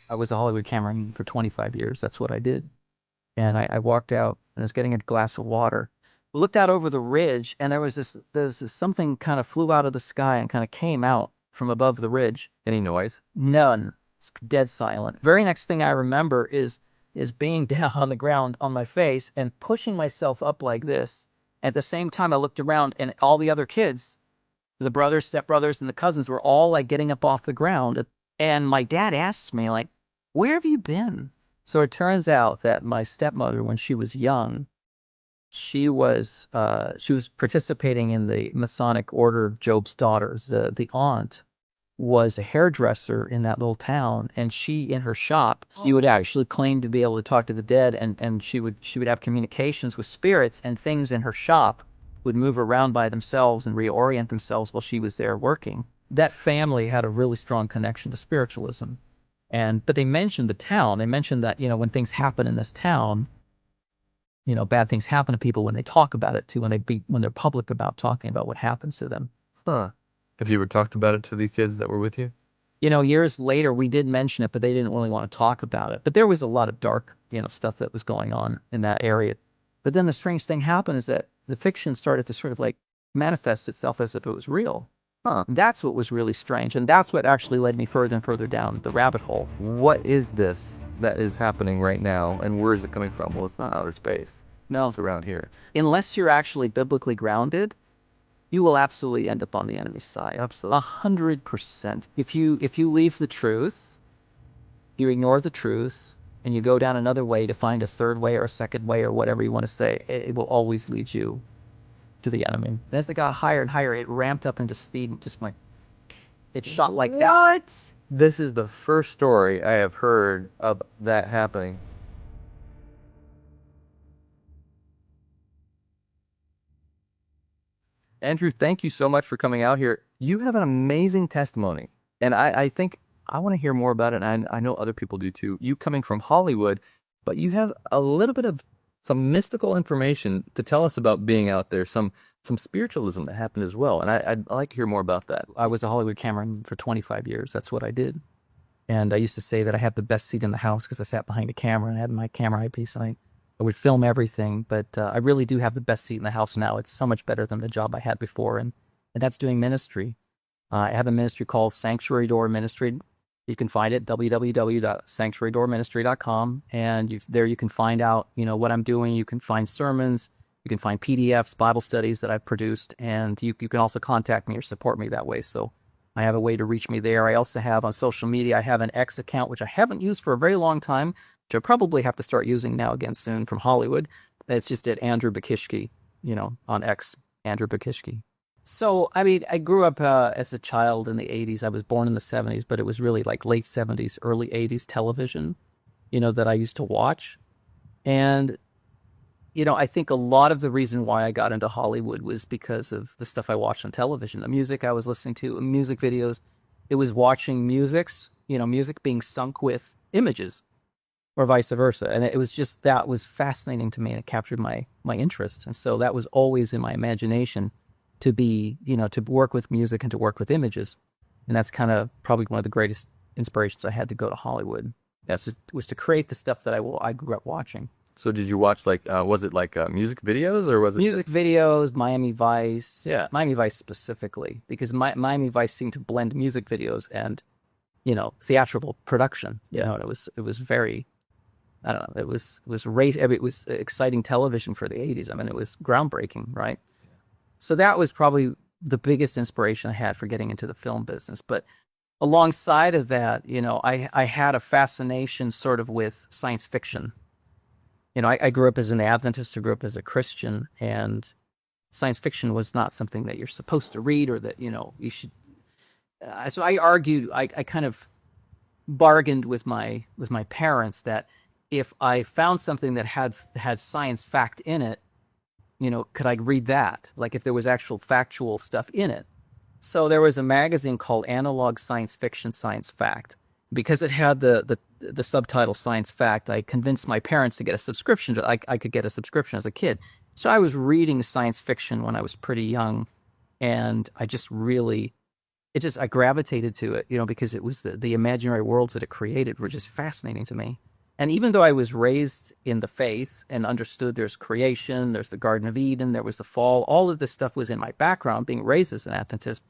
I was a Hollywood cameraman for 25 years. That's what I did. And I walked out and I was getting a glass of water. Looked out over the ridge, and there's this something kind of flew out of the sky and kind of came out from above the ridge. Any noise? None. It's dead silent. Very next thing I remember is being down on the ground on my face and pushing myself up like this. At the same time, I looked around and all the other kids, the brothers, stepbrothers, and the cousins were all like getting up off the ground. And my dad asks me, like, where have you been? So it turns out that my stepmother, when she was young, she was participating in the Masonic Order of Job's Daughters. The aunt was a hairdresser in that little town, and she, in her shop, she would actually claim to be able to talk to the dead, and she would have communications with spirits, and things in her shop would move around by themselves and reorient themselves while she was there working. That family had a really strong connection to spiritualism. But they mentioned the town. They mentioned that, when things happen in this town, bad things happen to people when they talk about it too, when they're public about talking about what happens to them. Huh. Have you ever talked about it to these kids that were with you? Years later, we did mention it, but they didn't really want to talk about it. But there was a lot of dark, stuff that was going on in that area. But then the strange thing happened is that the fiction started to sort of like manifest itself as if it was real. Huh. That's what was really strange, and that's what actually led me further and further down the rabbit hole. What is this that is happening right now, and where is it coming from? Well, it's not outer space. No, It's around here. unless you're actually biblically grounded, you will absolutely end up on the enemy's side. Absolutely. 100%. If you leave the truth, you ignore the truth, and you go down another way to find a third way or a second way or whatever you want to say, it will always lead you to the enemy. And as it got higher and higher, it ramped up into speed and just like it shot like that. What? This is the first story I have heard of that happening. Andrew, thank you so much for coming out here. You have an amazing testimony, and I think I want to hear more about it, and I know other people do too. You coming from Hollywood, but you have a little bit of some mystical information to tell us about being out there, some spiritualism that happened as well, and I'd like to hear more about that. I was a Hollywood cameraman for 25 years. That's what I did. And I used to say that I had the best seat in the house because I sat behind a camera and I had my camera eyepiece. I would film everything, but I really do have the best seat in the house now. It's so much better than the job I had before, and that's doing ministry. I have a ministry called Sanctuary Door Ministry. You can find it, www.sanctuarydoorministry.com, and there you can find out, what I'm doing. You can find sermons, you can find PDFs, Bible studies that I've produced, and you can also contact me or support me that way. So I have a way to reach me there. I also have on social media, I have an X account, which I haven't used for a very long time, which I probably have to start using now again soon from Hollywood. It's just at Andrew Bikichky, on X, Andrew Bikichky. So, I grew up as a child in the 80s. I was born in the 70s, but it was really like late 70s, early 80s television, that I used to watch. And, I think a lot of the reason why I got into Hollywood was because of the stuff I watched on television, the music I was listening to, music videos. It was watching music being sunk with images, or vice versa. And it was just, that was fascinating to me, and it captured my interest. And so that was always in my imagination to be, to work with music and to work with images. And that's kind of probably one of the greatest inspirations I had to go to Hollywood. Was to create the stuff that I grew up watching. So did you watch was it music videos, or was it music videos, Miami Vice? Yeah. Miami Vice specifically, because Miami Vice seemed to blend music videos and, theatrical production. Yeah. And it was very, I don't know, it was exciting television for the 80s. It was groundbreaking, right? So that was probably the biggest inspiration I had for getting into the film business. But alongside of that, I had a fascination sort of with science fiction. I grew up as an Adventist, I grew up as a Christian, and science fiction was not something that you're supposed to read, or that, you should. So I argued, I kind of bargained with my parents that if I found something that had science fact in it, could I read that? Like if there was actual factual stuff in it. So there was a magazine called Analog Science Fiction, Science Fact. Because it had the subtitle Science Fact, I convinced my parents to get a subscription. I could get a subscription as a kid. So I was reading science fiction when I was pretty young, and I just really, I gravitated to it, because it was the imaginary worlds that it created were just fascinating to me. And even though I was raised in the faith and understood there's creation, there's the Garden of Eden, there was the fall, all of this stuff was in my background, being raised as an Adventist,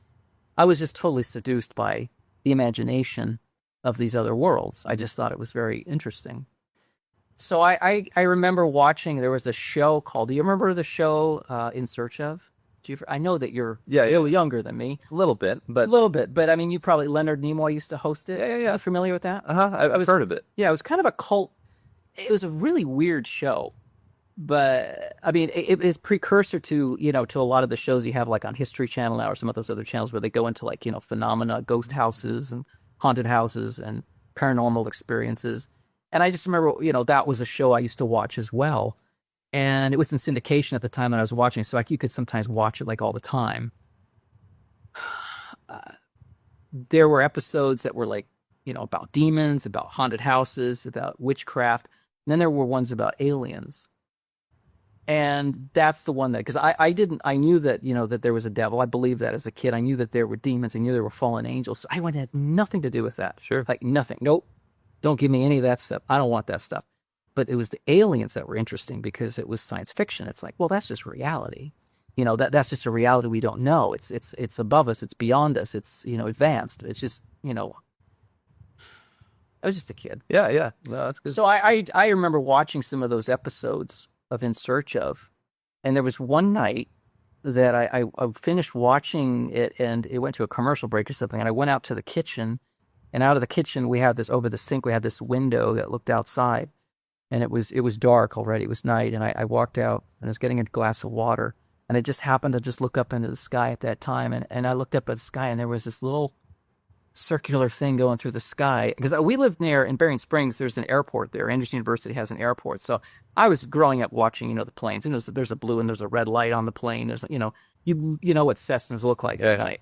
I was just totally seduced by the imagination of these other worlds. I just thought it was very interesting. So I remember watching, there was a show called, do you remember the show In Search of? I know that you're a little younger than me. A little bit, but I mean, you probably, Leonard Nimoy used to host it. Yeah. You familiar with that? I've heard of it. Yeah, it was kind of a cult. It was a really weird show, but I mean, it is precursor to, to a lot of the shows you have like on History Channel now or some of those other channels where they go into like, phenomena, ghost houses and haunted houses and paranormal experiences. And I just remember, that was a show I used to watch as well. And it was in syndication at the time that I was watching, so like you could sometimes watch it like all the time. There were episodes that were like, about demons, about haunted houses, about witchcraft. And then there were ones about aliens. And that's the one that, because I knew that, that there was a devil. I believed that as a kid. I knew that there were demons. I knew there were fallen angels. So I had nothing to do with that. Sure. Like nothing. Nope. Don't give me any of that stuff. I don't want that stuff. But it was the aliens that were interesting because it was science fiction. It's like, well, that's just reality. That's just a reality we don't know. It's above us. It's beyond us. It's, advanced. It's just, I was just a kid. Yeah. No, that's good. So I remember watching some of those episodes of In Search of, and there was one night that I finished watching it and it went to a commercial break or something. And I went out to the kitchen, and out of the kitchen, we had this, over the sink, we had this window that looked outside. And it was dark already. It was night, and I walked out and I was getting a glass of water, and I just happened to just look up into the sky at that time, and I looked up at the sky, and there was this little circular thing going through the sky. Because we live near, in Bering Springs, there's an airport there. Anderson University has an airport. So I was growing up watching, the planes. And there's a blue and there's a red light on the plane. There's, you know what Cessnas look like at night.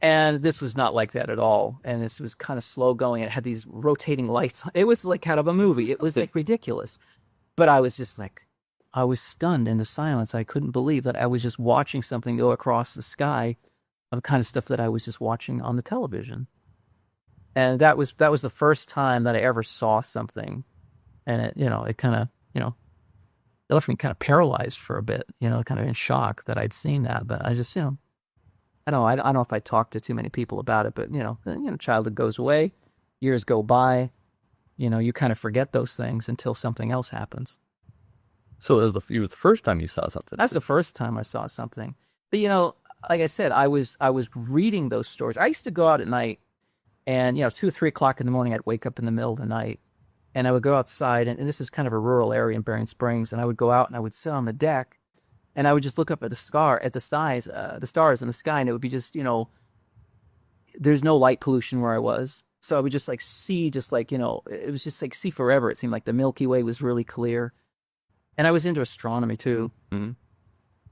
And this was not like that at all. And this was kind of slow going. It had these rotating lights. It was like out of a movie. It was like ridiculous. But I was just like, I was stunned into silence. I couldn't believe that I was just watching something go across the sky of the kind of stuff that I was just watching on the television. And that was the first time that I ever saw something. And it kind of, it left me kind of paralyzed for a bit, kind of in shock that I'd seen that. But I just, I don't know if I talked to too many people about it, but childhood goes away, years go by, you kind of forget those things until something else happens. So it was the first time you saw something. That's the first time I saw something. But like I said, I was reading those stories. I used to go out at night, and 2 or 3 o'clock in the morning, I'd wake up in the middle of the night, and I would go outside, and this is kind of a rural area in Bering Springs, and I would go out and I would sit on the deck. And I would just look up at the stars in the sky, and it would be just, there's no light pollution where I was. So I would just like see, it was just like see forever. It seemed like the Milky Way was really clear. And I was into astronomy too. Mm-hmm.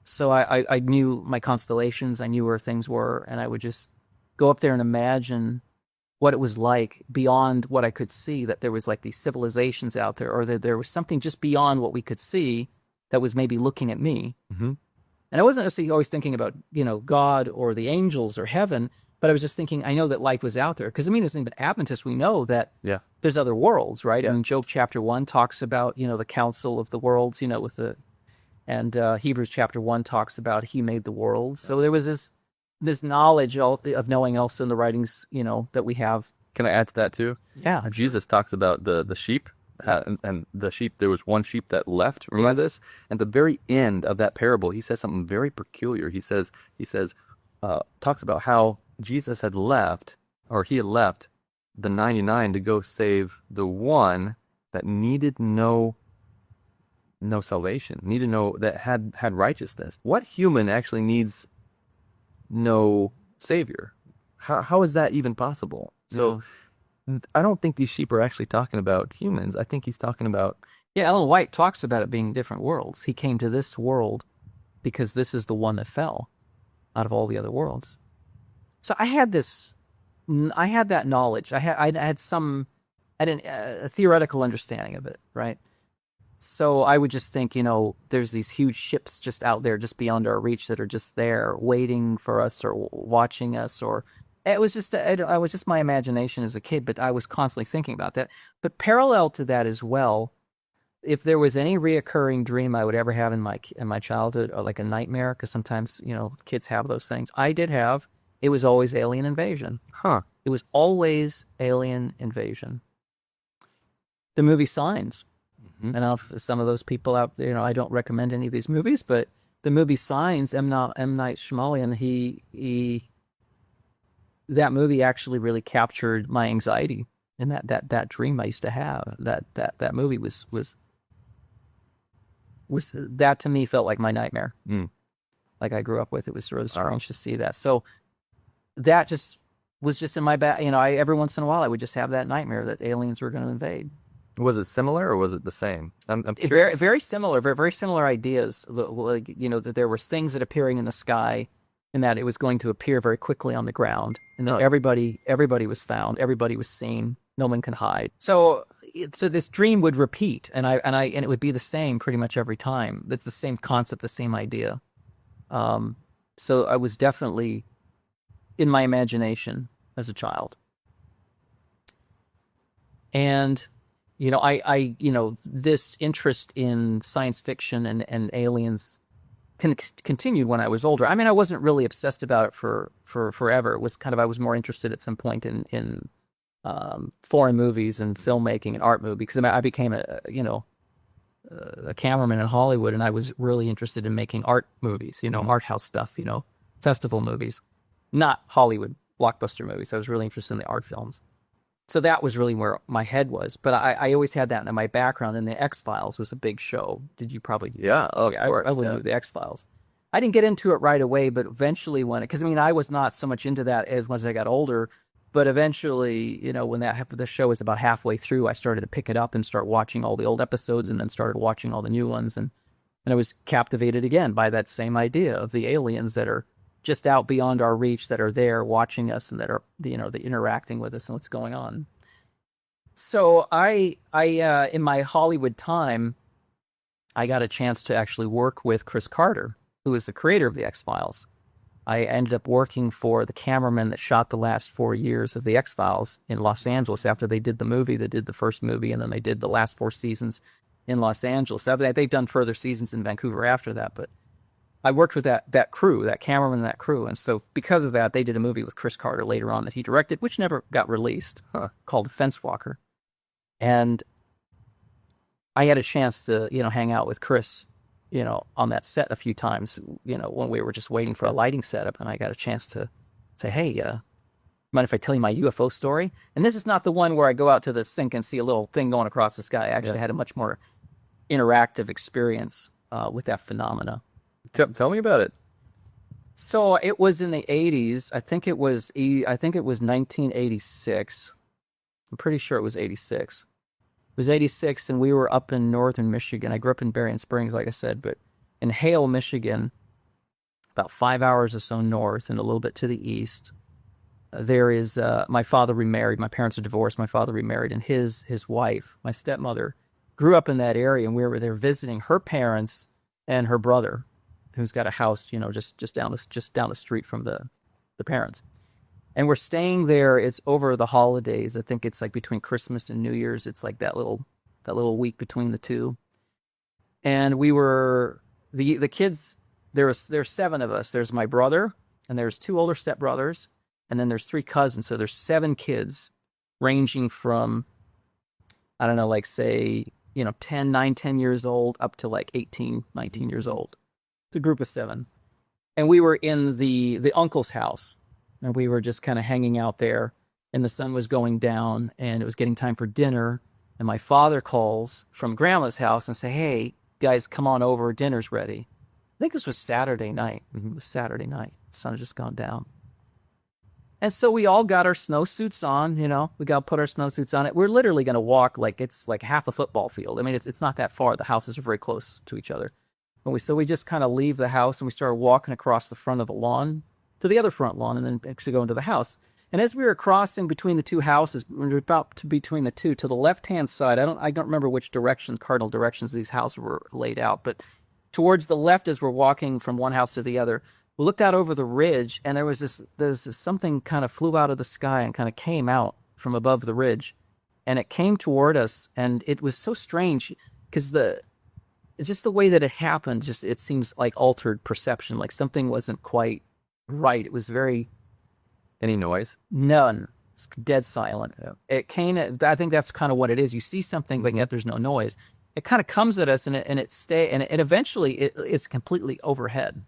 So I knew my constellations, I knew where things were, and I would just go up there and imagine what it was like beyond what I could see, that there was like these civilizations out there, or that there was something just beyond what we could see that was maybe looking at me. Mm-hmm. And I wasn't necessarily always thinking about, God or the angels or heaven, but I was just thinking, I know that life was out there. Because, as an Adventist, we know that there's other worlds, right? And Job chapter 1 talks about, the council of the worlds, and Hebrews chapter 1 talks about he made the world. So there was this knowledge of knowing also in the writings, that we have. Can I add to that too? Yeah. Jesus talks about the sheep. And the sheep, there was one sheep that left. Remember this? At the very end of that parable, he says something very peculiar. He says, talks about how Jesus had left, or he had left the 99 to go save the one that needed no salvation, that had righteousness. What human actually needs no savior? How is that even possible? So. I don't think these sheep are actually talking about humans. I think he's talking about... Yeah, Ellen White talks about it being different worlds. He came to this world because this is the one that fell out of all the other worlds. So I had that knowledge. I had a theoretical understanding of it, right? So I would just think, there's these huge ships just out there, just beyond our reach, that are just there waiting for us or watching us, or it was just I was just my imagination as a kid, but I was constantly thinking about that. But parallel to that as well, if there was any reoccurring dream I would ever have in my childhood, or like a nightmare, because sometimes kids have those things. I did have. It was always alien invasion. Huh. It was always alien invasion. The movie Signs. Mhm. And for some of those people out there, I don't recommend any of these movies, but the movie Signs, M. Night Shyamalan, he that movie actually really captured my anxiety and that dream I used to have. That movie was that to me felt like my nightmare. Mm. Like I grew up with. It was really strange to see that. So that just was just in my back. Every once in a while I would just have that nightmare that aliens were going to invade. Was it similar or was it the same? I'm Very, very similar, very, very similar ideas. Like, that there was things that appearing in the sky, and that it was going to appear very quickly on the ground, and that everybody was found, everybody was seen, no one can hide. So this dream would repeat, and it would be the same pretty much every time. It's the same concept, the same idea. So I was definitely in my imagination as a child, and. This interest in science fiction and aliens continued when I was older. I mean, I wasn't really obsessed about it for forever. It was I was more interested at some point in foreign movies and filmmaking and art movies, because I became a cameraman in Hollywood, and I was really interested in making art movies, art house stuff, festival movies, not Hollywood blockbuster movies. I was really interested in the art films. So that was really where my head was. But I always had that in my background. And the X-Files was a big show. Did you probably? Yeah. Oh, of course. I really knew the X-Files. I didn't get into it right away, but eventually because I was not so much into that as I got older. But eventually, when the show was about halfway through, I started to pick it up and start watching all the old episodes, and then started watching all the new ones. And I was captivated again by that same idea of the aliens that are just out beyond our reach, that are there watching us, and that are they're interacting with us and what's going on. So I in my Hollywood time, I got a chance to actually work with Chris Carter, who is the creator of the X-Files. I ended up working for the cameraman that shot the last 4 years of the X-Files in Los Angeles. After they did the movie, they did the first movie, and then they did the last 4 seasons in Los Angeles. They've done further seasons in Vancouver after that, but I worked with that crew, that cameraman and that crew. And so because of that, they did a movie with Chris Carter later on that he directed, which never got released, called Fence Walker. And I had a chance to, hang out with Chris, on that set a few times, when we were just waiting for a lighting setup. And I got a chance to say, hey, mind if I tell you my UFO story? And this is not the one where I go out to the sink and see a little thing going across the sky. I actually had a much more interactive experience with that phenomena. Tell me about it. So it was in the 80s. I think it was 1986. I'm pretty sure it was 86. It was 86, and we were up in northern Michigan. I grew up in Berrien Springs, like I said, but in Hale, Michigan, about 5 hours or so north and a little bit to the east, there is my father remarried. My parents are divorced. My father remarried, and his wife, my stepmother, grew up in that area, and we were there visiting her parents and her brother, who's got a house, just down the street from the parents. And we're staying there. It's over the holidays. I think it's like between Christmas and New Year's. It's like that little week between the two. And we were the kids. There's 7 of us. There's my brother, and there's 2 older stepbrothers, and then there's 3 cousins. So there's 7 kids, ranging from, I don't know, like say 10 years old up to like 18, 19 years old. It's a group of 7, and we were in the uncle's house. And we were just kind of hanging out there, and the sun was going down, and it was getting time for dinner. And my father calls from grandma's house and say, hey, guys, come on over. Dinner's ready. I think this was Saturday night. It was Saturday night. The sun had just gone down. And so we all got our snowsuits on, we got to put our snowsuits on. We're literally going to walk like it's like half a football field. I mean, it's not that far. The houses are very close to each other. And so we just kind of leave the house, and we started walking across the front of the lawn to the other front lawn, and then actually go into the house. And as we were crossing between the 2 houses, we were about to between the 2, to the left-hand side, I don't remember which cardinal directions these houses were laid out, but towards the left as we're walking from one house to the other, we looked out over the ridge, and there's this something kind of flew out of the sky and kind of came out from above the ridge, and it came toward us, and it was so strange because it's just the way that it happened. Just it seems like altered perception, like something wasn't quite right. It was very Any noise? none. It's dead silent. Yeah. It came. I think that's kind of what it is. You see something, but yet there's no noise. It kind of comes at us, and it eventually it's completely overhead,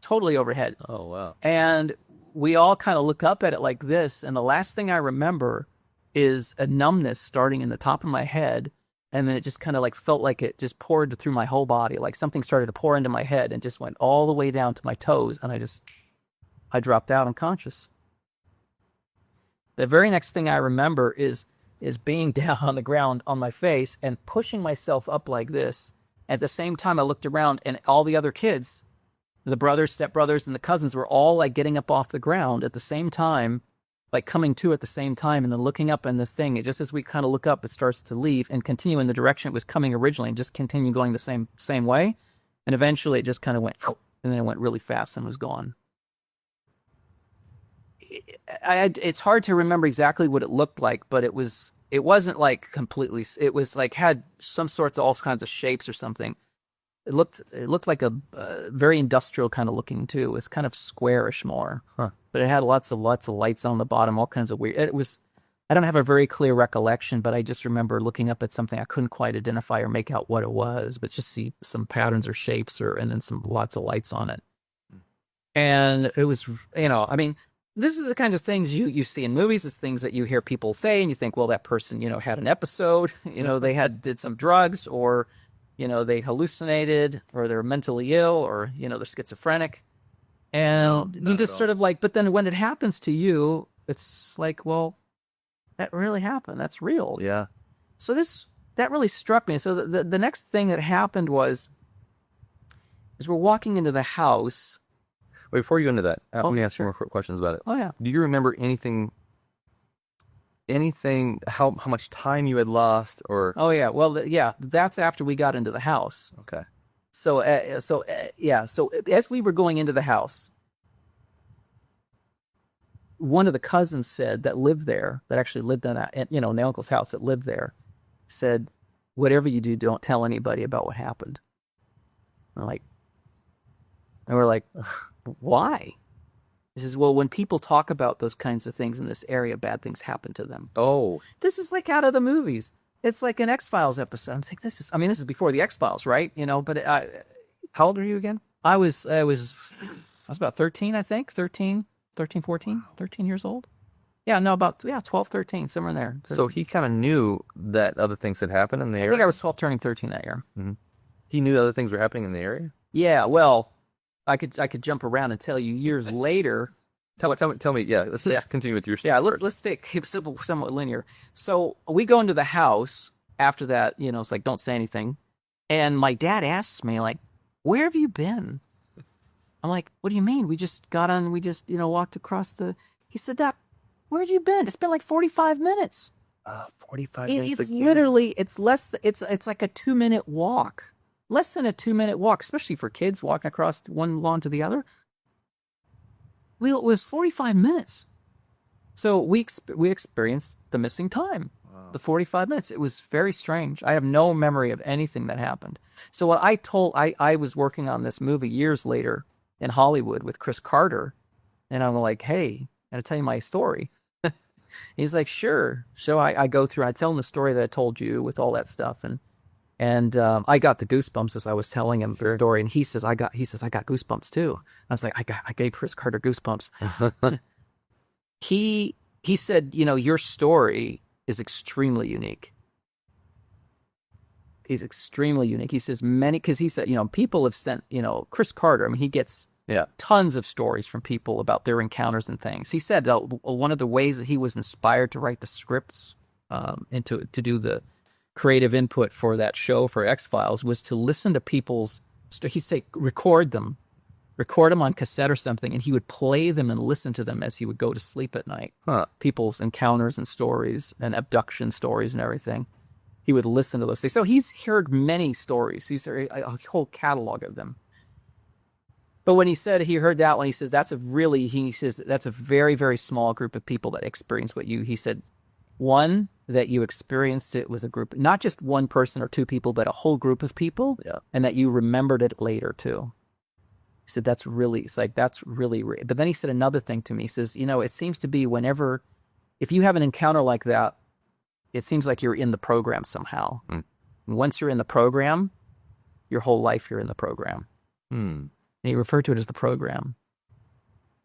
totally overhead. Oh, wow. And we all kind of look up at it like this. And the last thing I remember is a numbness starting in the top of my head. And then it just kind of like felt like it just poured through my whole body. Like something started to pour into my head and just went all the way down to my toes. And I dropped out unconscious. The very next thing I remember is being down on the ground on my face and pushing myself up like this. At the same time, I looked around and all the other kids, the brothers, stepbrothers, and the cousins were all like getting up off the ground at the same time, like coming to at the same time, and then looking up in this thing. Just as we kind of look up, it starts to leave and continue in the direction it was coming originally and just continue going the same way. And eventually it just kind of went, and then it went really fast and was gone. It's hard to remember exactly what it looked like, but it wasn't like completely, it was like had some sorts of all kinds of shapes or something. It looked like a very industrial kind of looking too. It was kind of squarish more, but it had lots of lights on the bottom, all kinds of weird. I don't have a very clear recollection, but I just remember looking up at something I couldn't quite identify or make out what it was, but just see some patterns or shapes and then lots of lights on it. And it was, I mean, this is the kinds of things you see in movies. It's things that you hear people say, and you think, well, that person, had an episode. They did some drugs, or, they hallucinated, or they're mentally ill, or, they're schizophrenic. And you just sort of like, but then when it happens to you, it's like, well, that really happened. That's real. Yeah. So that really struck me. So the next thing that happened is we're walking into the house. Wait, before you go into that, let me ask sure. some more questions about it. Oh, yeah. Do you remember anything, how much time you had lost, or? Oh, yeah. Well, that's after we got into the house. Okay. So as we were going into the house, one of the cousins said that actually lived in that, in the uncle's house that lived there, said, whatever you do, don't tell anybody about what happened. And we're like, why? He says, well, when people talk about those kinds of things in this area, bad things happen to them. Oh. This is like out of the movies. It's like an X-Files episode. I'm thinking, this is before the X-Files, right? But How old are you again? I was about 13, I think. 13, 14, 13 years old. Yeah, no, about 12, 13, somewhere in there. So he kind of knew that other things had happened in the area? I think I was 12, turning 13 that year. Mm-hmm. He knew other things were happening in the area? Yeah, well, I could jump around and tell you years later. Tell me. Yeah, let's continue with your story. Yeah, let's keep simple, somewhat linear. So we go into the house after that. It's like, don't say anything. And my dad asks me, like, where have you been? I'm like, what do you mean? We just got on. We just walked across the. He said, Dad, where have you been? It's been like 45 minutes. 45 minutes. It's literally. It's less. It's like a 2-minute walk. Less than a 2-minute walk, especially for kids walking across one lawn to the other. It was 45 minutes. So we experienced the missing time, the 45 minutes. It was very strange. I have no memory of anything that happened. So what I was working on this movie years later in Hollywood with Chris Carter, and I'm like, hey, can I tell you my story? He's like, sure. So I go through, I tell him the story that I told you with all that stuff, and I got the goosebumps as I was telling him the story, and he says I got goosebumps too. I was like, I gave Chris Carter goosebumps. He said, your story is extremely unique. He's extremely unique. He says because he said, people have sent, Chris Carter. I mean, he gets tons of stories from people about their encounters and things. He said one of the ways that he was inspired to write the scripts and to do the creative input for that show for X-Files was to listen to people's, he'd say, record them on cassette or something, and he would play them and listen to them as he would go to sleep at night. People's encounters and stories and abduction stories and everything. He would listen to those things. So he's heard many stories. He's heard a whole catalog of them. But when he said he heard that one, he says that's a very, very small group of people that experience what he said, one, that you experienced it with a group, not just one person or two people, but a whole group of people, Yeah. and that you remembered it later too. He said, that's really, but then he said another thing to me. He says, it seems to be if you have an encounter like that, it seems like you're in the program somehow. Mm. And once you're in the program, your whole life you're in the program. Hmm. And he referred to it as the program.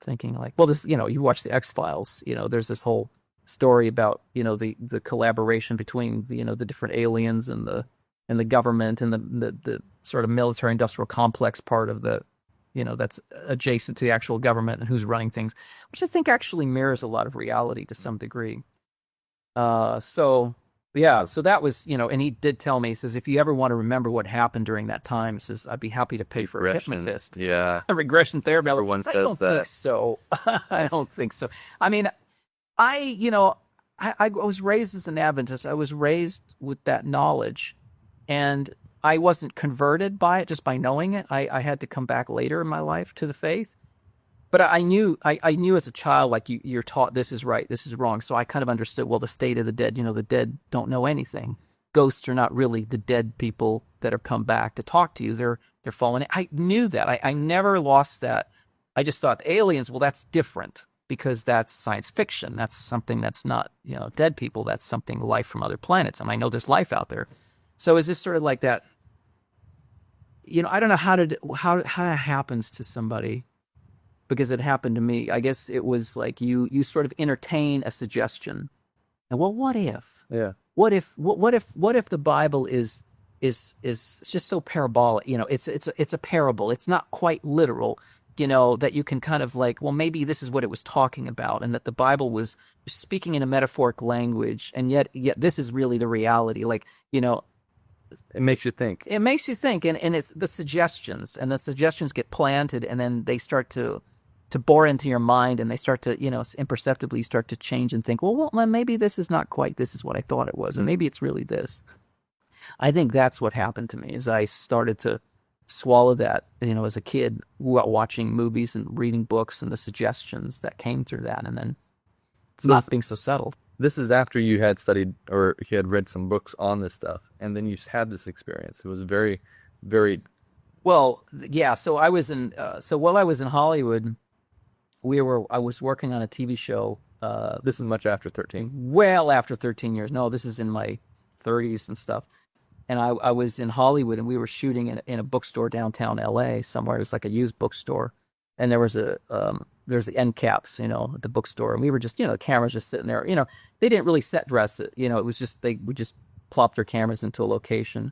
Thinking like, well, this, you watch the X-Files, there's this whole story about, the collaboration between the different aliens and the government and the sort of military industrial complex part of the, that's adjacent to the actual government and who's running things, which I think actually mirrors a lot of reality to some degree. So that was, and he did tell me, he says, if you ever want to remember what happened during that time, he says, I'd be happy to pay for a hypnotist. Yeah. A regression therapy. Everyone says I don't that. think so. I don't think so. I mean, I was raised as an Adventist. I was raised with that knowledge, and I wasn't converted by it just by knowing it. I had to come back later in my life to the faith. But I knew as a child, like you're taught this is right, this is wrong. So I kind of understood, well, the state of the dead, the dead don't know anything. Ghosts are not really the dead people that have come back to talk to you. They're fallen. I knew that. I never lost that. I just thought the aliens, well, that's different because that's science fiction. That's something that's not, dead people. That's something life from other planets. And I know there's life out there. So is this sort of like that? I don't know how it happens to somebody. Because it happened to me. I guess it was like you sort of entertain a suggestion. And well, what if? Yeah. What if the Bible is just so parabolic? It's a parable. It's not quite literal. That you can kind of like, well, maybe this is what it was talking about, and that the Bible was speaking in a metaphoric language, and yet this is really the reality. Like, it makes you think. It makes you think, and it's the suggestions, and the suggestions get planted, and then they start to bore into your mind, and they start to, imperceptibly start to change and think, well, maybe this is not quite, this is what I thought it was, and maybe it's really this. I think that's what happened to me, is I started to swallow that, as a kid, watching movies and reading books and the suggestions that came through that, and then it's not being so settled. This is after you had studied or you had read some books on this stuff, and then you had this experience. It was very, very... Well, yeah, so I was while I was in Hollywood, I was working on a TV show. This is much after 13. Well after 13 years. No, this is in my 30s and stuff. And I was in Hollywood, and we were shooting in a bookstore downtown LA somewhere. It was like a used bookstore. And there was there's the end caps, at the bookstore. And we were just, the cameras just sitting there. They didn't really set dress it. It was just, we just plopped their cameras into a location.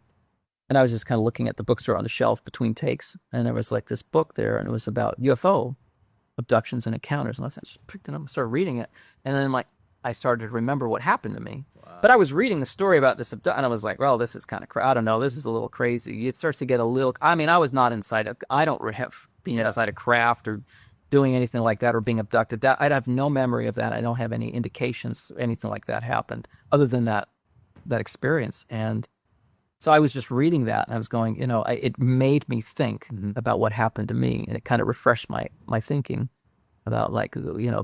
And I was just kind of looking at the bookstore on the shelf between takes. And there was like this book there, and it was about UFO abductions and encounters. And I just picked it up and started reading it. And then I started to remember what happened to me. Wow. But I was reading the story about this abduction, and I was like, well, this is kind of, I don't know, this is a little crazy. It starts to get a little, I was not I don't have been inside a craft or doing anything like that or being abducted. That I'd have no memory of that. I don't have any indications anything like that happened other than that experience. And so I was just reading that, and I was going, it made me think about what happened to me, and it kind of refreshed my thinking about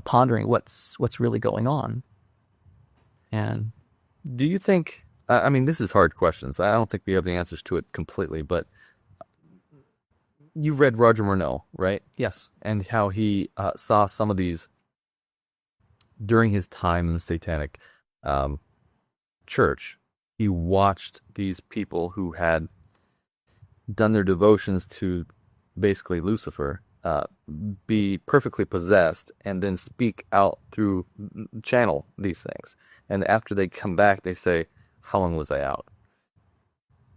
pondering what's really going on. And do you think, this is hard questions. I don't think we have the answers to it completely, but you've read Roger Murnau, right? Yes. And how he saw some of these during his time in the Satanic Church. He watched these people who had done their devotions to basically Lucifer be perfectly possessed and then speak out through channel these things. And after they come back, they say, how long was I out?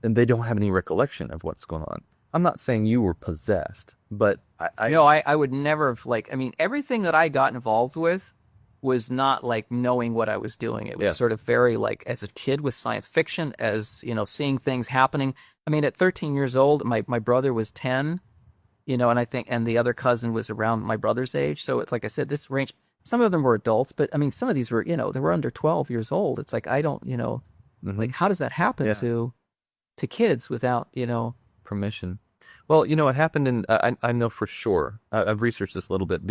And they don't have any recollection of what's going on. I'm not saying you were possessed, but I would never have everything that I got involved with was not like knowing what I was doing. It was sort of very like as a kid with science fiction, as seeing things happening. At 13 years old, my brother was 10, and the other cousin was around my brother's age. So it's like I said, this range, some of them were adults, but some of these were, they were under 12 years old. It's like, I don't, like, how does that happen to kids without, permission? Well, you know what happened in I know for sure. I've researched this a little bit.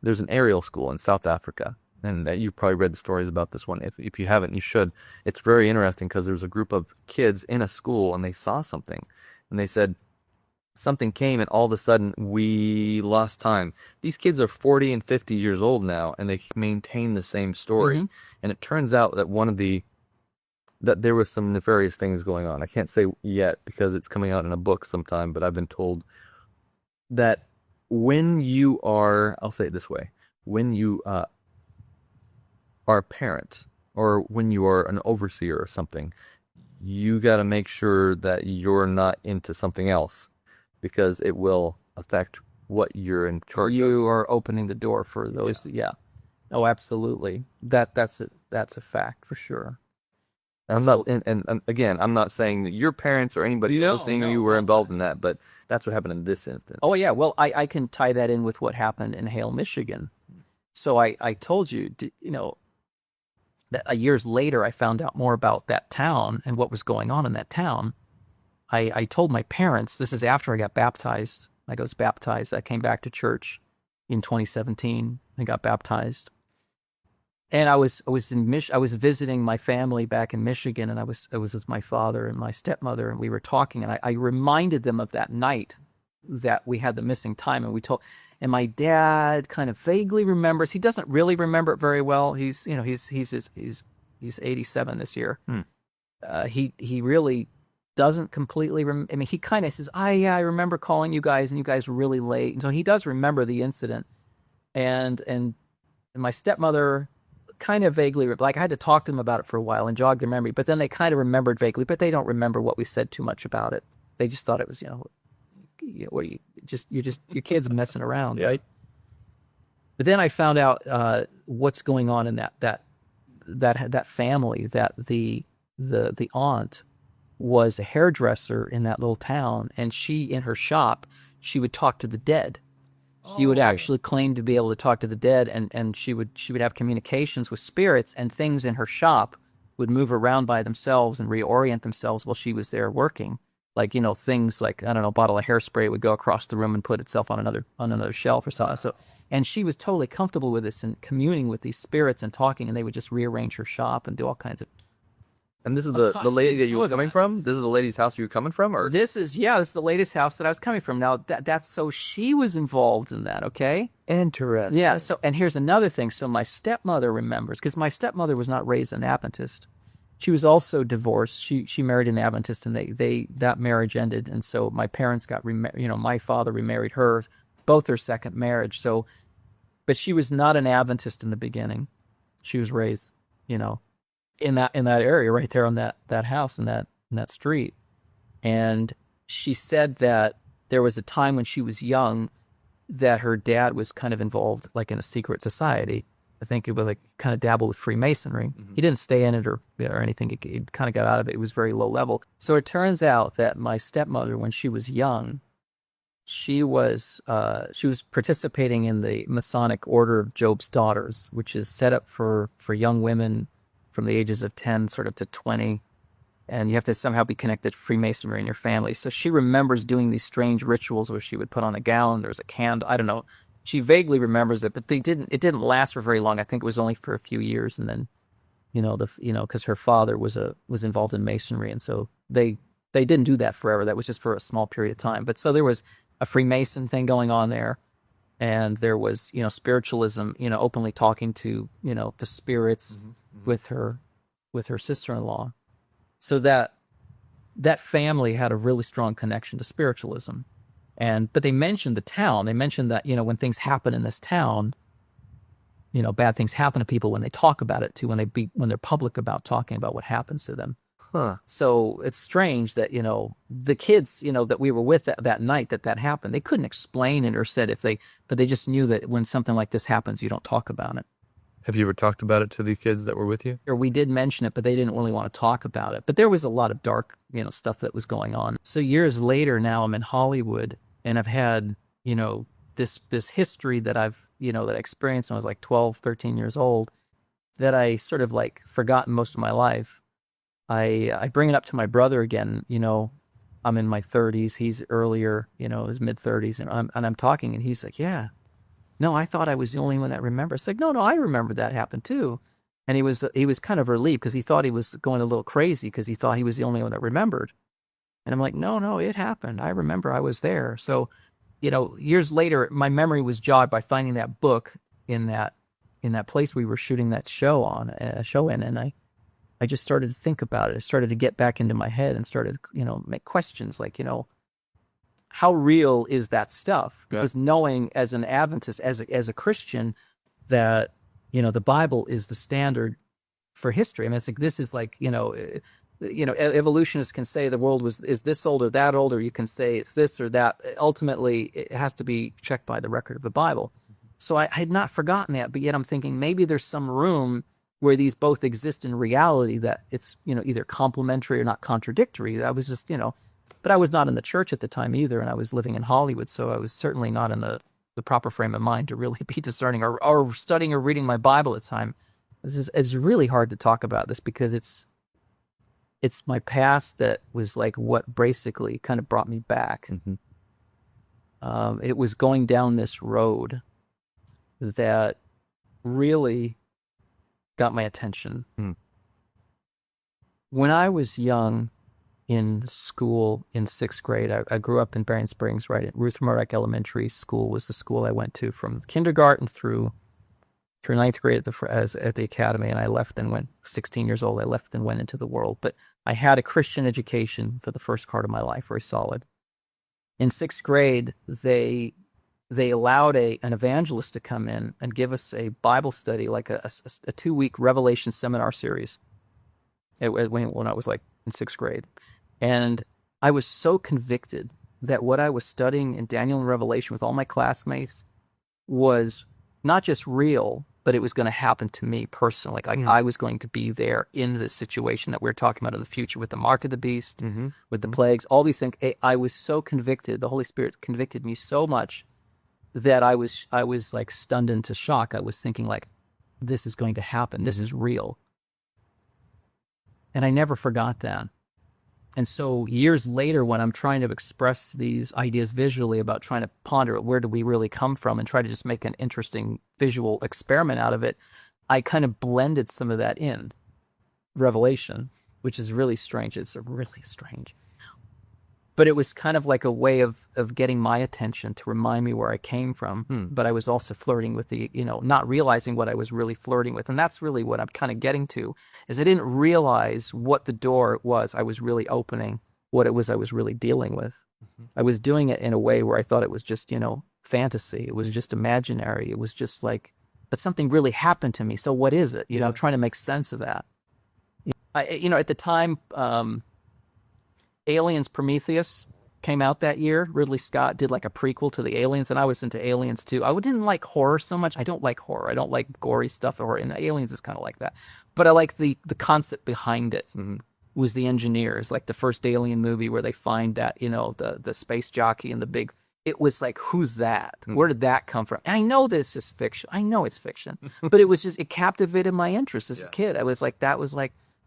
There's an aerial school in South Africa, and you've probably read the stories about this one. If you haven't, you should. It's very interesting because there's a group of kids in a school and they saw something, and they said something came, and all of a sudden we lost time. These kids are 40 and 50 years old now, and they maintain the same story. Mm-hmm. And it turns out that that there was some nefarious things going on. I can't say yet because it's coming out in a book sometime, but I've been told that when you are, I'll say it this way, when you are a parent or when you are an overseer or something, you got to make sure that you're not into something else because it will affect what you're in charge of. You are opening the door for those. Yeah. Oh, absolutely. That's a fact for sure. I'm not, and again, I'm not saying that your parents or anybody listening to you were involved in that, but that's what happened in this instance. Oh, yeah. Well, I can tie that in with what happened in Hale, Michigan. So I told you, that years later, I found out more about that town and what was going on in that town. I told my parents, this is after I got baptized. I was baptized. I came back to church in 2017 and got baptized. And I was visiting my family back in Michigan, and I was with my father and my stepmother, and we were talking, and I reminded them of that night that we had the missing time, and my dad kind of vaguely remembers. He doesn't really remember it very well. He's 87 this year. He really doesn't completely I mean, he kind of says, yeah, I remember calling you guys, and you guys were really late. And so he does remember the incident, and my stepmother kind of vaguely, like I had to talk to them about it for a while and jog their memory, but then they kind of remembered vaguely, but they don't remember what we said too much about it. They just thought it was, what your kids messing around, right? But then I found out what's going on in that family, that the aunt was a hairdresser in that little town, and she, in her shop, she would talk to the dead. She would actually claim to be able to talk to the dead, and she would have communications with spirits, and things in her shop would move around by themselves and reorient themselves while she was there working. Like, things like, I don't know, a bottle of hairspray would go across the room and put itself on another shelf or something. So, and she was totally comfortable with this and communing with these spirits and talking, and they would just rearrange her shop and do all kinds of. And this is the lady that you were coming from? This is the lady's house you were coming from? Or This is the lady's house that I was coming from. Now, that's so she was involved in that, okay? interesting. Yeah, so, and here's another thing. So my stepmother remembers, because my stepmother was not raised an Adventist. She was also divorced. She married an Adventist, and that marriage ended. And so my parents got my father remarried her, both their second marriage. So, but she was not an Adventist in the beginning. She was raised, in that area right there on that house in that street. And she said that there was a time when she was young that her dad was kind of involved, like, in a secret society. I think it was like kind of dabbled with Freemasonry. Mm-hmm. He didn't stay in it or anything. He kind of got out of it. It was very low level. So it turns out that my stepmother, when she was young, she was participating in the Masonic Order of Job's Daughters, which is set up for young women from the ages of 10 sort of to 20. And you have to somehow be connected to Freemasonry in your family. So she remembers doing these strange rituals where she would put on a gown. There was a candle. I don't know. She vaguely remembers it, but it didn't last for very long. I think it was only for a few years. And then, because her father was involved in Masonry. And so they didn't do that forever. That was just for a small period of time. But so there was a Freemason thing going on there. And there was, spiritualism, openly talking to, the spirits with her sister-in-law. So that family had a really strong connection to spiritualism. But they mentioned the town. They mentioned that, when things happen in this town, bad things happen to people when they talk about it too, when they're public about talking about what happens to them. Huh. So it's strange that, the kids, that we were with that night that happened, they couldn't explain it or said but they just knew that when something like this happens, you don't talk about it. Have you ever talked about it to the kids that were with you? Or we did mention it, but they didn't really want to talk about it. But there was a lot of dark, stuff that was going on. So years later now I'm in Hollywood, and I've had, this history that I've, that I experienced when I was like 12, 13 years old, that I sort of like forgotten most of my life. I bring it up to my brother again, I'm in my 30s. He's earlier, his mid 30s, and I'm talking, and he's like, "Yeah, no, I thought I was the only one that remembered." It's like, no, I remember that happened too. And he was kind of relieved because he thought he was going a little crazy because he thought he was the only one that remembered. And I'm like, no, it happened. I remember I was there. So, years later, my memory was jogged by finding that book in that place we were shooting that show in, and I just started to think about it. It started to get back into my head and started, make questions like, how real is that stuff? Because knowing as an Adventist, as a Christian, that, the Bible is the standard for history. I mean, it's like, this is like, evolutionists can say the world is this old or that old, or you can say it's this or that. Ultimately, it has to be checked by the record of the Bible. So I had not forgotten that, but yet I'm thinking maybe there's some room where these both exist in reality, that it's, either complementary or not contradictory. I was just, but I was not in the church at the time either, and I was living in Hollywood, so I was certainly not in the proper frame of mind to really be discerning or studying or reading my Bible at the time. It's really hard to talk about this because it's my past that was like what basically kind of brought me back. It was going down this road that really got my attention. When I was young in school in 6th grade, I grew up in Berrien Springs, right at Ruth Murdoch Elementary School was the school I went to from kindergarten through 9th grade at the academy, and I left and went 16 years old. I left and went into the world, but I had a Christian education for the first part of my life, very solid. In 6th grade, they allowed an evangelist to come in and give us a Bible study, like a 2-week Revelation seminar series. When I was like in 6th grade, and I was so convicted that what I was studying in Daniel and Revelation with all my classmates was not just real, but it was going to happen to me personally. Like I was going to be there in this situation that we're talking about in the future with the mark of the beast, with the plagues, all these things. I was so convicted. The Holy Spirit convicted me so much that I was like stunned into shock. I was thinking like, this is going to happen. This is real. And I never forgot that. And so years later, when I'm trying to express these ideas visually about trying to ponder where do we really come from and try to just make an interesting visual experiment out of it, I kind of blended some of that in Revelation, which is really strange. It's really strange. But it was kind of like a way of getting my attention to remind me where I came from. But I was also flirting with the, not realizing what I was really flirting with. And that's really what I'm kind of getting to, is I didn't realize what the door was I was really opening, what it was I was really dealing with. I was doing it in a way where I thought it was just, fantasy. It was just imaginary. It was just like, but something really happened to me. So what is it? Trying to make sense of that. At the time, Aliens Prometheus came out that year. Ridley Scott did like a prequel to the Aliens, and I was into Aliens too. I didn't like horror so much. I don't like horror. I don't like gory stuff, and Aliens is kind of like that. But I like the concept behind it. Was the engineers, like the first Alien movie where they find that, the space jockey and the big, it was like, who's that? Where did that come from? And I know this is fiction. I know it's fiction, but it captivated my interest as a kid. I was like,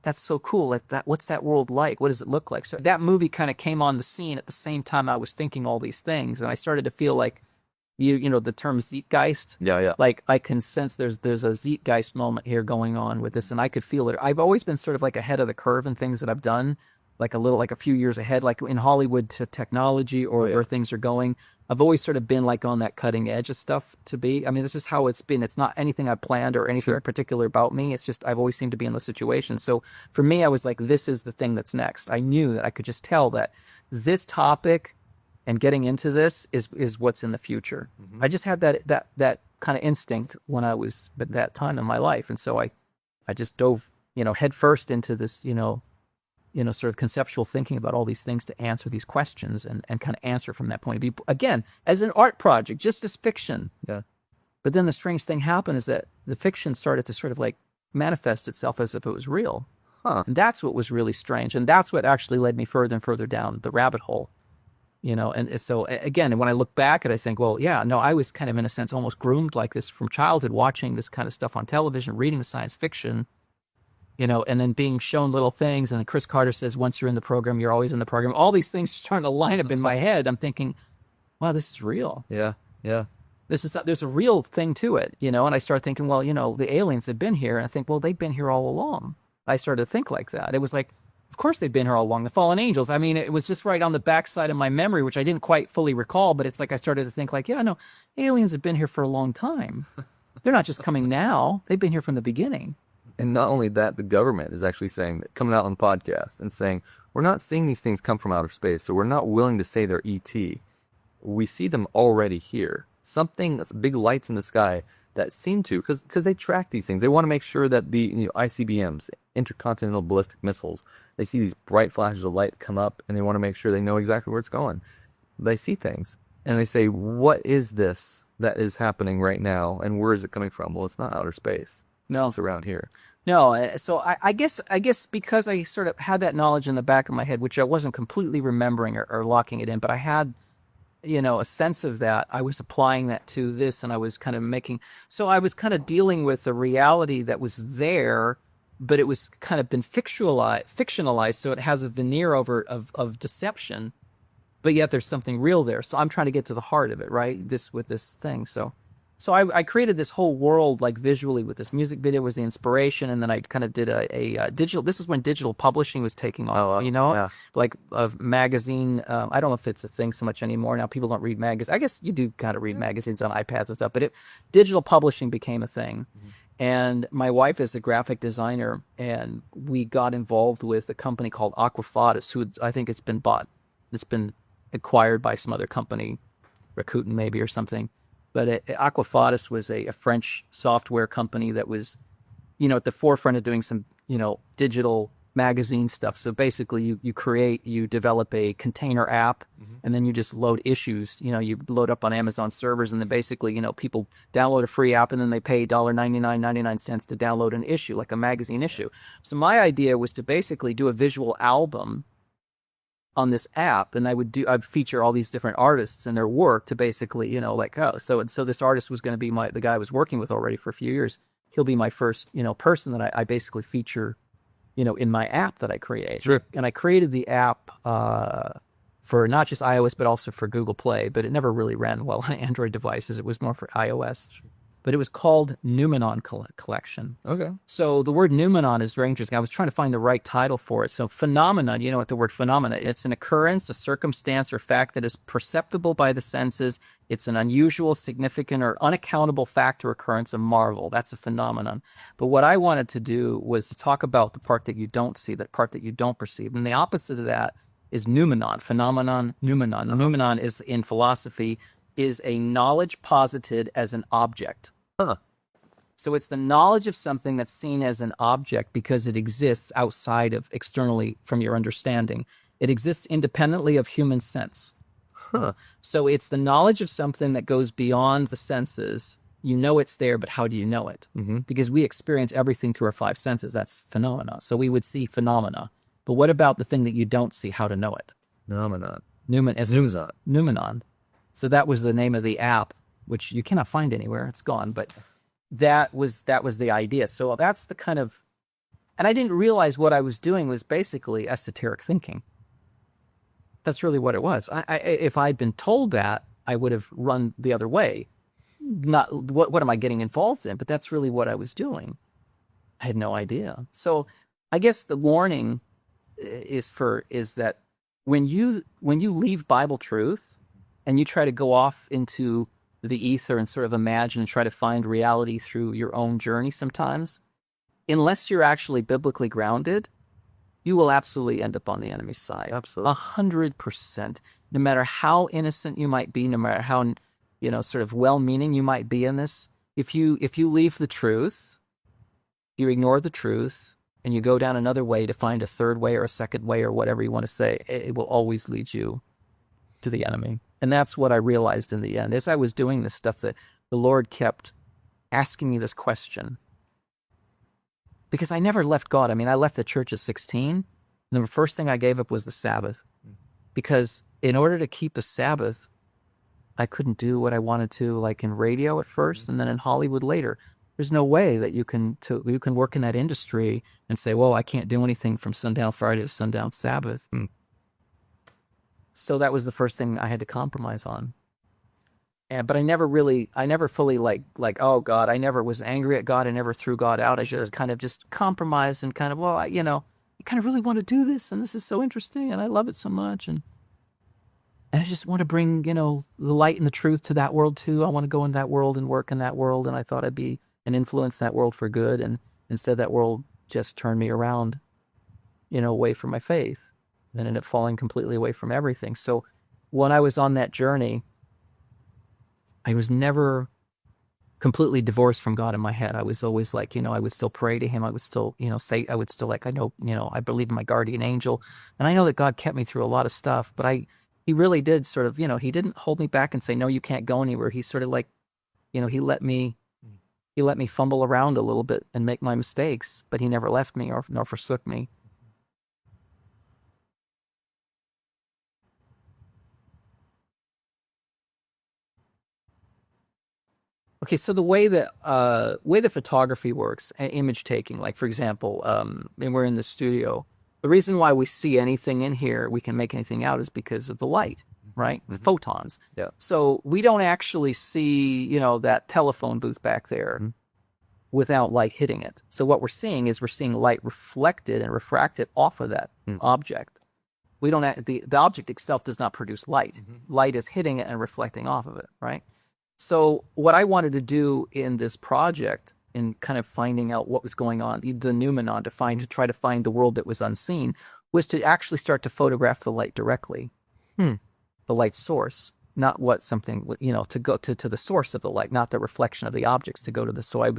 that's so cool. What's that world like? What does it look like? So that movie kind of came on the scene at the same time I was thinking all these things, and I started to feel like, the term zeitgeist. Yeah. Like I can sense there's a zeitgeist moment here going on with this, and I could feel it. I've always been sort of like ahead of the curve in things that I've done, like a few years ahead, like in Hollywood to technology or where things are going. I've always sort of been like on that cutting edge of stuff to be. I mean, this is how it's been. It's not anything I planned or anything particular about me. It's just I've always seemed to be in the situation. So for me, I was like, this is the thing that's next. I knew that I could just tell that this topic and getting into this is what's in the future. I just had that kind of instinct when I was at that time in my life. And so I just dove, head first into this, sort of conceptual thinking about all these things to answer these questions and kind of answer from that point of view. Again, as an art project, just as fiction. Yeah. But then the strange thing happened is that the fiction started to sort of like manifest itself as if it was real. And that's what was really strange. And that's what actually led me further and further down the rabbit hole. And so again, when I look back at it, I think, well, yeah, no, I was kind of in a sense almost groomed like this from childhood, watching this kind of stuff on television, reading the science fiction. and then being shown little things. And then Chris Carter says, once you're in the program, you're always in the program. All these things starting to line up in my head. I'm thinking, wow, this is real. Yeah. Yeah. There's a real thing to it, and I start thinking, well, the aliens have been here. And I think, well, they've been here all along. I started to think like that. It was like, of course they've been here all along. The fallen angels. I mean, it was just right on the backside of my memory, which I didn't quite fully recall, but it's like I started to think like, yeah, no, aliens have been here for a long time. They're not just coming now. They've been here from the beginning. And not only that, the government is actually saying, coming out on podcasts and saying, we're not seeing these things come from outer space, so we're not willing to say they're ET. We see them already here. Something that's big lights in the sky that seem to, because they track these things. They want to make sure that the ICBMs, intercontinental ballistic missiles, they see these bright flashes of light come up, and they want to make sure they know exactly where it's going. They see things, and they say, what is this that is happening right now, and where is it coming from? Well, it's not outer space. No. It's around here. No, so I guess because I sort of had that knowledge in the back of my head, which I wasn't completely remembering or locking it in, but I had, a sense of that. I was applying that to this, and I was kind of so I was kind of dealing with the reality that was there, but it was kind of been fictionalized, so it has a veneer over of deception, but yet there's something real there. So I'm trying to get to the heart of it, right? With this thing. So I created this whole world, like visually, with this music video was the inspiration, and then I kind of did a digital. This is when digital publishing was taking off, yeah. like a magazine. I don't know if it's a thing so much anymore now. People don't read magazines. I guess you do kind of read magazines on iPads and stuff, but digital publishing became a thing. Mm-hmm. And my wife is a graphic designer, and we got involved with a company called Aquafatus, who I think it's been bought. It's been acquired by some other company, Rakuten maybe or something. But Aquafatus was a French software company that was, at the forefront of doing some, digital magazine stuff. So basically you develop a container app, and then you just load issues. You load up on Amazon servers, and then basically, people download a free app, and then they pay $99.99 to download an issue, like a magazine issue. So my idea was to basically do a visual album on this app, and I'd feature all these different artists and their work to basically, so this artist was going to be the guy I was working with already for a few years. He'll be my first, person that I basically feature, in my app that I create. Sure. And I created the app for not just iOS, but also for Google Play, but it never really ran well on Android devices. It was more for iOS. Sure. But it was called Numenon Collection. Okay. So the word numenon is very interesting. I was trying to find the right title for it. So phenomenon, what the word phenomena, it's an occurrence, a circumstance, or fact that is perceptible by the senses. It's an unusual, significant, or unaccountable fact or occurrence, a marvel. That's a phenomenon. But what I wanted to do was to talk about the part that you don't see, that part that you don't perceive. And the opposite of that is noumenon, phenomenon, noumenon. Noumenon is, in philosophy, is a knowledge posited as an object. Huh. So it's the knowledge of something that's seen as an object because it exists outside of, externally from your understanding. It exists independently of human sense. Huh. So it's the knowledge of something that goes beyond the senses. You know it's there, but how do you know it? Mm-hmm. Because we experience everything through our five senses. That's phenomena. So we would see phenomena. But what about the thing that you don't see, how to know it? Noumenon. Noumenon. So that was the name of the app, which you cannot find anywhere. It's gone. But that was the idea. So that's the kind of, and I didn't realize what I was doing was basically esoteric thinking. That's really what it was. If I'd been told that, I would have run the other way. Not what am I getting involved in? But that's really what I was doing. I had no idea. So I guess the warning is that when you leave Bible truth and you try to go off into the ether and sort of imagine and try to find reality through your own journey sometimes, unless you're actually biblically grounded, you will absolutely end up on the enemy's side. Absolutely. 100%. No matter how innocent you might be, no matter how, sort of well-meaning you might be in this, if you leave the truth, you ignore the truth, and you go down another way to find a third way or a second way or whatever you want to say, it will always lead you to the enemy. And that's what I realized in the end. As I was doing this stuff, that the Lord kept asking me this question. Because I never left God. I mean, I left the church at 16. And the first thing I gave up was the Sabbath. Because in order to keep the Sabbath, I couldn't do what I wanted to, like in radio at first and then in Hollywood later. There's no way that you can work in that industry and say, well, I can't do anything from sundown Friday to sundown Sabbath. So that was the first thing I had to compromise on. But I never fully like, oh God, I never was angry at God. I never threw God out. I just kind of just compromised and kind of, well, I kind of really want to do this, and this is so interesting, and I love it so much, and I just want to bring, the light and the truth to that world too. I want to go in that world and work in that world, and I thought I'd be and influence that world for good, and instead that world just turned me around, away from my faith, and ended up falling completely away from everything. So when I was on that journey, I was never completely divorced from God in my head. I was always like, I would still pray to him. I would still, say, I would still like, I know, I believe in my guardian angel. And I know that God kept me through a lot of stuff, but he really did sort of, he didn't hold me back and say, no, you can't go anywhere. He sort of like, he let me fumble around a little bit and make my mistakes, but he never left me nor forsook me. Okay, so the way that photography works, image taking, like for example, when we're in the studio, the reason why we see anything in here, we can make anything out, is because of the light, right? The photons. Yeah. So we don't actually see, that telephone booth back there without light hitting it. So what we're seeing is light reflected and refracted off of that object. We don't the object itself does not produce light. Light is hitting it and reflecting off of it, right? So what I wanted to do in this project, in kind of finding out what was going on, the noumenon, to try to find the world that was unseen, was to actually start to photograph the light directly, the light source, not what something, to go to the source of the light, not the reflection of the objects, to go to the. So I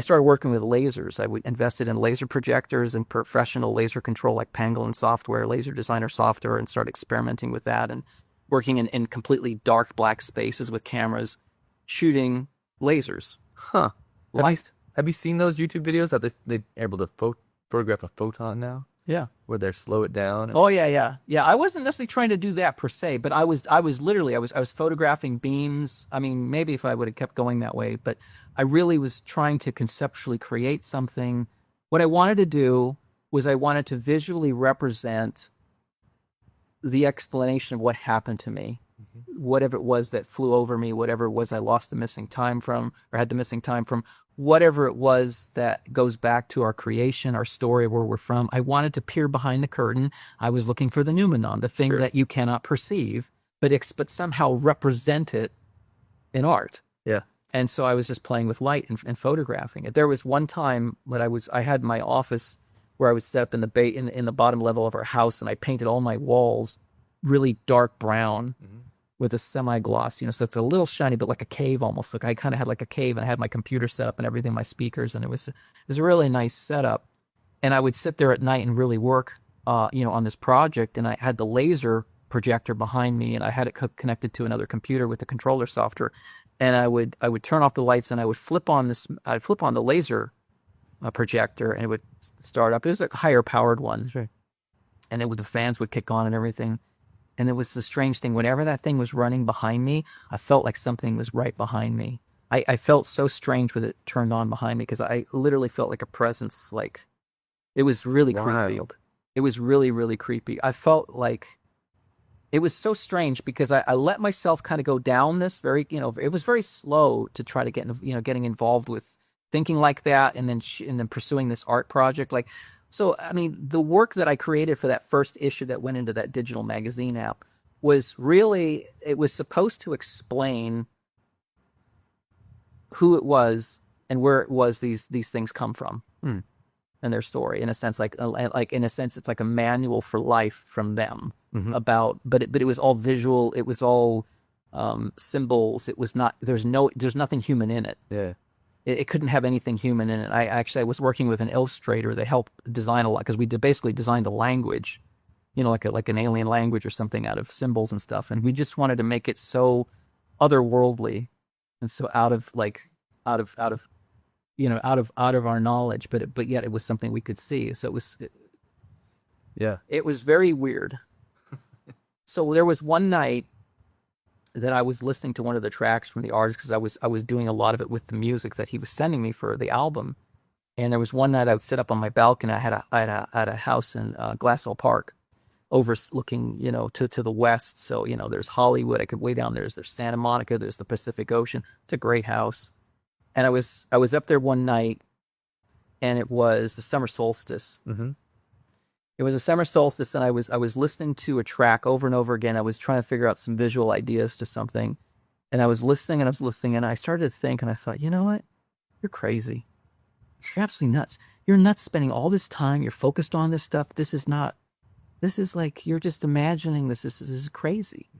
started working with lasers. I invested in laser projectors and professional laser control like Pangolin software, laser designer software, and started experimenting with that and working in completely dark black spaces with cameras, shooting lasers. Huh. Have you seen those YouTube videos that they're able to photograph a photon now? Yeah. Where they slow it down? Oh, yeah. I wasn't necessarily trying to do that per se, but I was literally photographing beams. I mean, maybe if I would have kept going that way, but I really was trying to conceptually create something. What I wanted to do was I wanted to visually represent the explanation of what happened to me, whatever it was that flew over me, whatever it was I lost the missing time from, or had the missing time from, whatever it was that goes back to our creation, our story, where we're from. I wanted to peer behind the curtain. I was looking for the noumenon, the thing that you cannot perceive, but somehow represent it in art. Yeah. And so I was just playing with light and photographing it. There was one time when I had my office where I was set up in the bottom level of our house, and I painted all my walls really dark brown with a semi-gloss, so it's a little shiny, but like a cave almost. Like I kind of had like a cave, and I had my computer set up and everything, my speakers, and it was a really nice setup. And I would sit there at night and really work, on this project, and I had the laser projector behind me, and I had it connected to another computer with the controller software, and I would turn off the lights, and I'd flip on the laser projector, and it would start up. It was a higher powered one, and the fans would kick on and everything. And it was the strange thing. Whenever that thing was running behind me, I felt like something was right behind me. I felt so strange with it turned on behind me, because I literally felt like a presence. Like, it was really creepy. It was really, really creepy. I felt like it was so strange, because I let myself kind of go down this very, it was very slow to try to get, getting involved with thinking like that, and then pursuing this art project. Like, so, I mean, the work that I created for that first issue that went into that digital magazine app was really, it was supposed to explain who it was and where it was these things come from and their story. In a sense, it's like a manual for life from them about, but it was all visual. It was all symbols. It was not, there's nothing human in it. Yeah. It couldn't have anything human in it. I was working with an illustrator that helped design a lot, because we basically designed a language, like an alien language or something out of symbols and stuff. And we just wanted to make it so otherworldly and so out of our knowledge, but yet it was something we could see. So it was very weird. So there was one night that I was listening to one of the tracks from the artist because I was doing a lot of it with the music that he was sending me for the album. And there was one night I would sit up on my balcony. I had a house in Glassell Park, overlooking, to the west. So, there's Hollywood. I could way down there's Santa Monica. There's the Pacific Ocean. It's a great house. And I was up there one night, and it was the summer solstice. Mm-hmm. It was a summer solstice, and I was listening to a track over and over again. I was trying to figure out some visual ideas to something, and I was listening, and I started to think, and I thought, you know what? You're crazy. You're absolutely nuts. You're nuts spending all this time. You're focused on this stuff. This is like, you're just imagining this. This is crazy.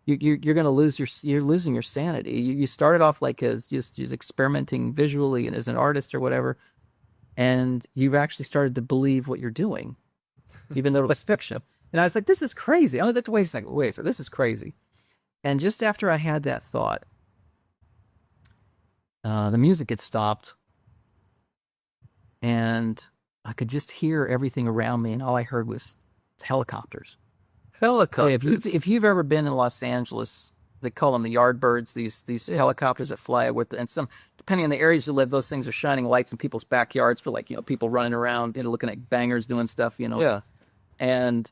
You're going to you're losing your sanity. You started off like as just experimenting visually and as an artist or whatever, and you've actually started to believe what you're doing, even though it was fiction. And I was like, this is crazy. I like, wait a second, this is crazy. And just after I had that thought, the music had stopped, and I could just hear everything around me, and all I heard was helicopters. Helicopters. If you've ever been in Los Angeles, they call them the Yardbirds. These helicopters that fly with, and some, depending on the areas you live, those things are shining lights in people's backyards for, like, people running around, looking at bangers doing stuff, Yeah. And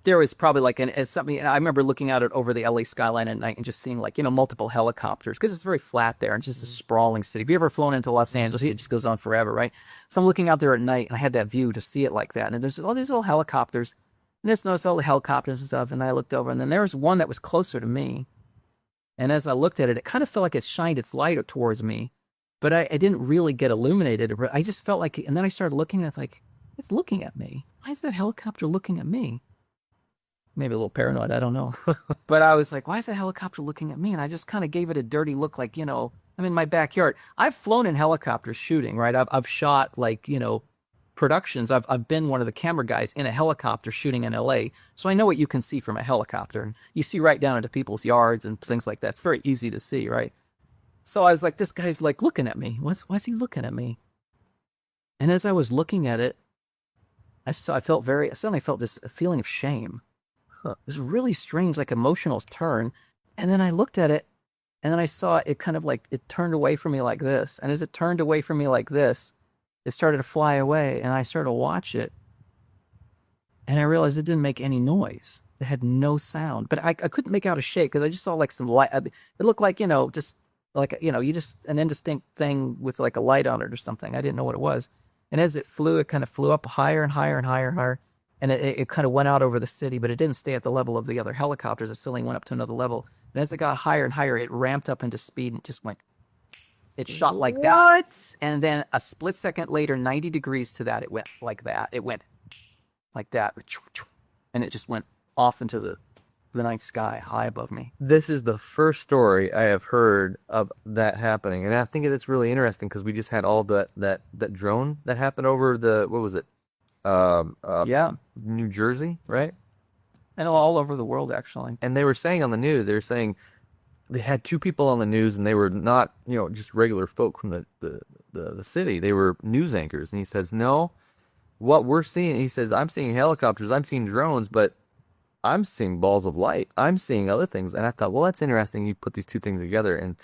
there was probably like something. I remember looking out over the LA skyline at night and just seeing, like, multiple helicopters, because it's very flat there and it's just a sprawling city. If you ever flown into Los Angeles, it just goes on forever, right? So I'm looking out there at night, and I had that view to see it like that. And there's all these little helicopters, and just noticed all the helicopters and stuff. And I looked over, and then there was one that was closer to me. And as I looked at it, it kind of felt like it shined its light towards me, but I didn't really get illuminated. I just felt like, and then I started looking, and it's like, it's looking at me. Why is that helicopter looking at me? Maybe a little paranoid, I don't know. But I was like, why is that helicopter looking at me? And I just kind of gave it a dirty look, like, I'm in my backyard. I've flown in helicopters shooting, right? I've shot, like, productions. I've been one of the camera guys in a helicopter shooting in LA. So I know what you can see from a helicopter. You see right down into people's yards and things like that. It's very easy to see, right? So I was like, this guy's like looking at me. Why's he looking at me? And as I was looking at it, I suddenly felt this feeling of shame. This really strange, like, emotional turn. And then I looked at it, and then I saw it kind of like, it turned away from me like this. And as it turned away from me like this, it started to fly away, and I started to watch it. And I realized it didn't make any noise. It had no sound. But I couldn't make out a shape, because I just saw, like, some light. It looked like, just like, an indistinct thing with, like, a light on it or something. I didn't know what it was. And as it kind of flew up higher and higher and higher and higher. And it kind of went out over the city, but it didn't stay at the level of the other helicopters. It still went up to another level. And as it got higher and higher, it ramped up into speed and just went. It shot like that. What? And then a split second later, 90 degrees to that, it went like that. It went like that. And it just went off into the night sky high above me. This is the first story I have heard of that happening. And I think it's really interesting, because we just had all that drone that happened over what was it? Yeah. New Jersey, right? And all over the world, actually. And they were saying on the news, they had two people on the news, and they were not, just regular folk from the city. They were news anchors. And he says, no, what we're seeing, he says, I'm seeing helicopters, I'm seeing drones, but I'm seeing balls of light. I'm seeing other things. And I thought, well, that's interesting. You put these two things together. And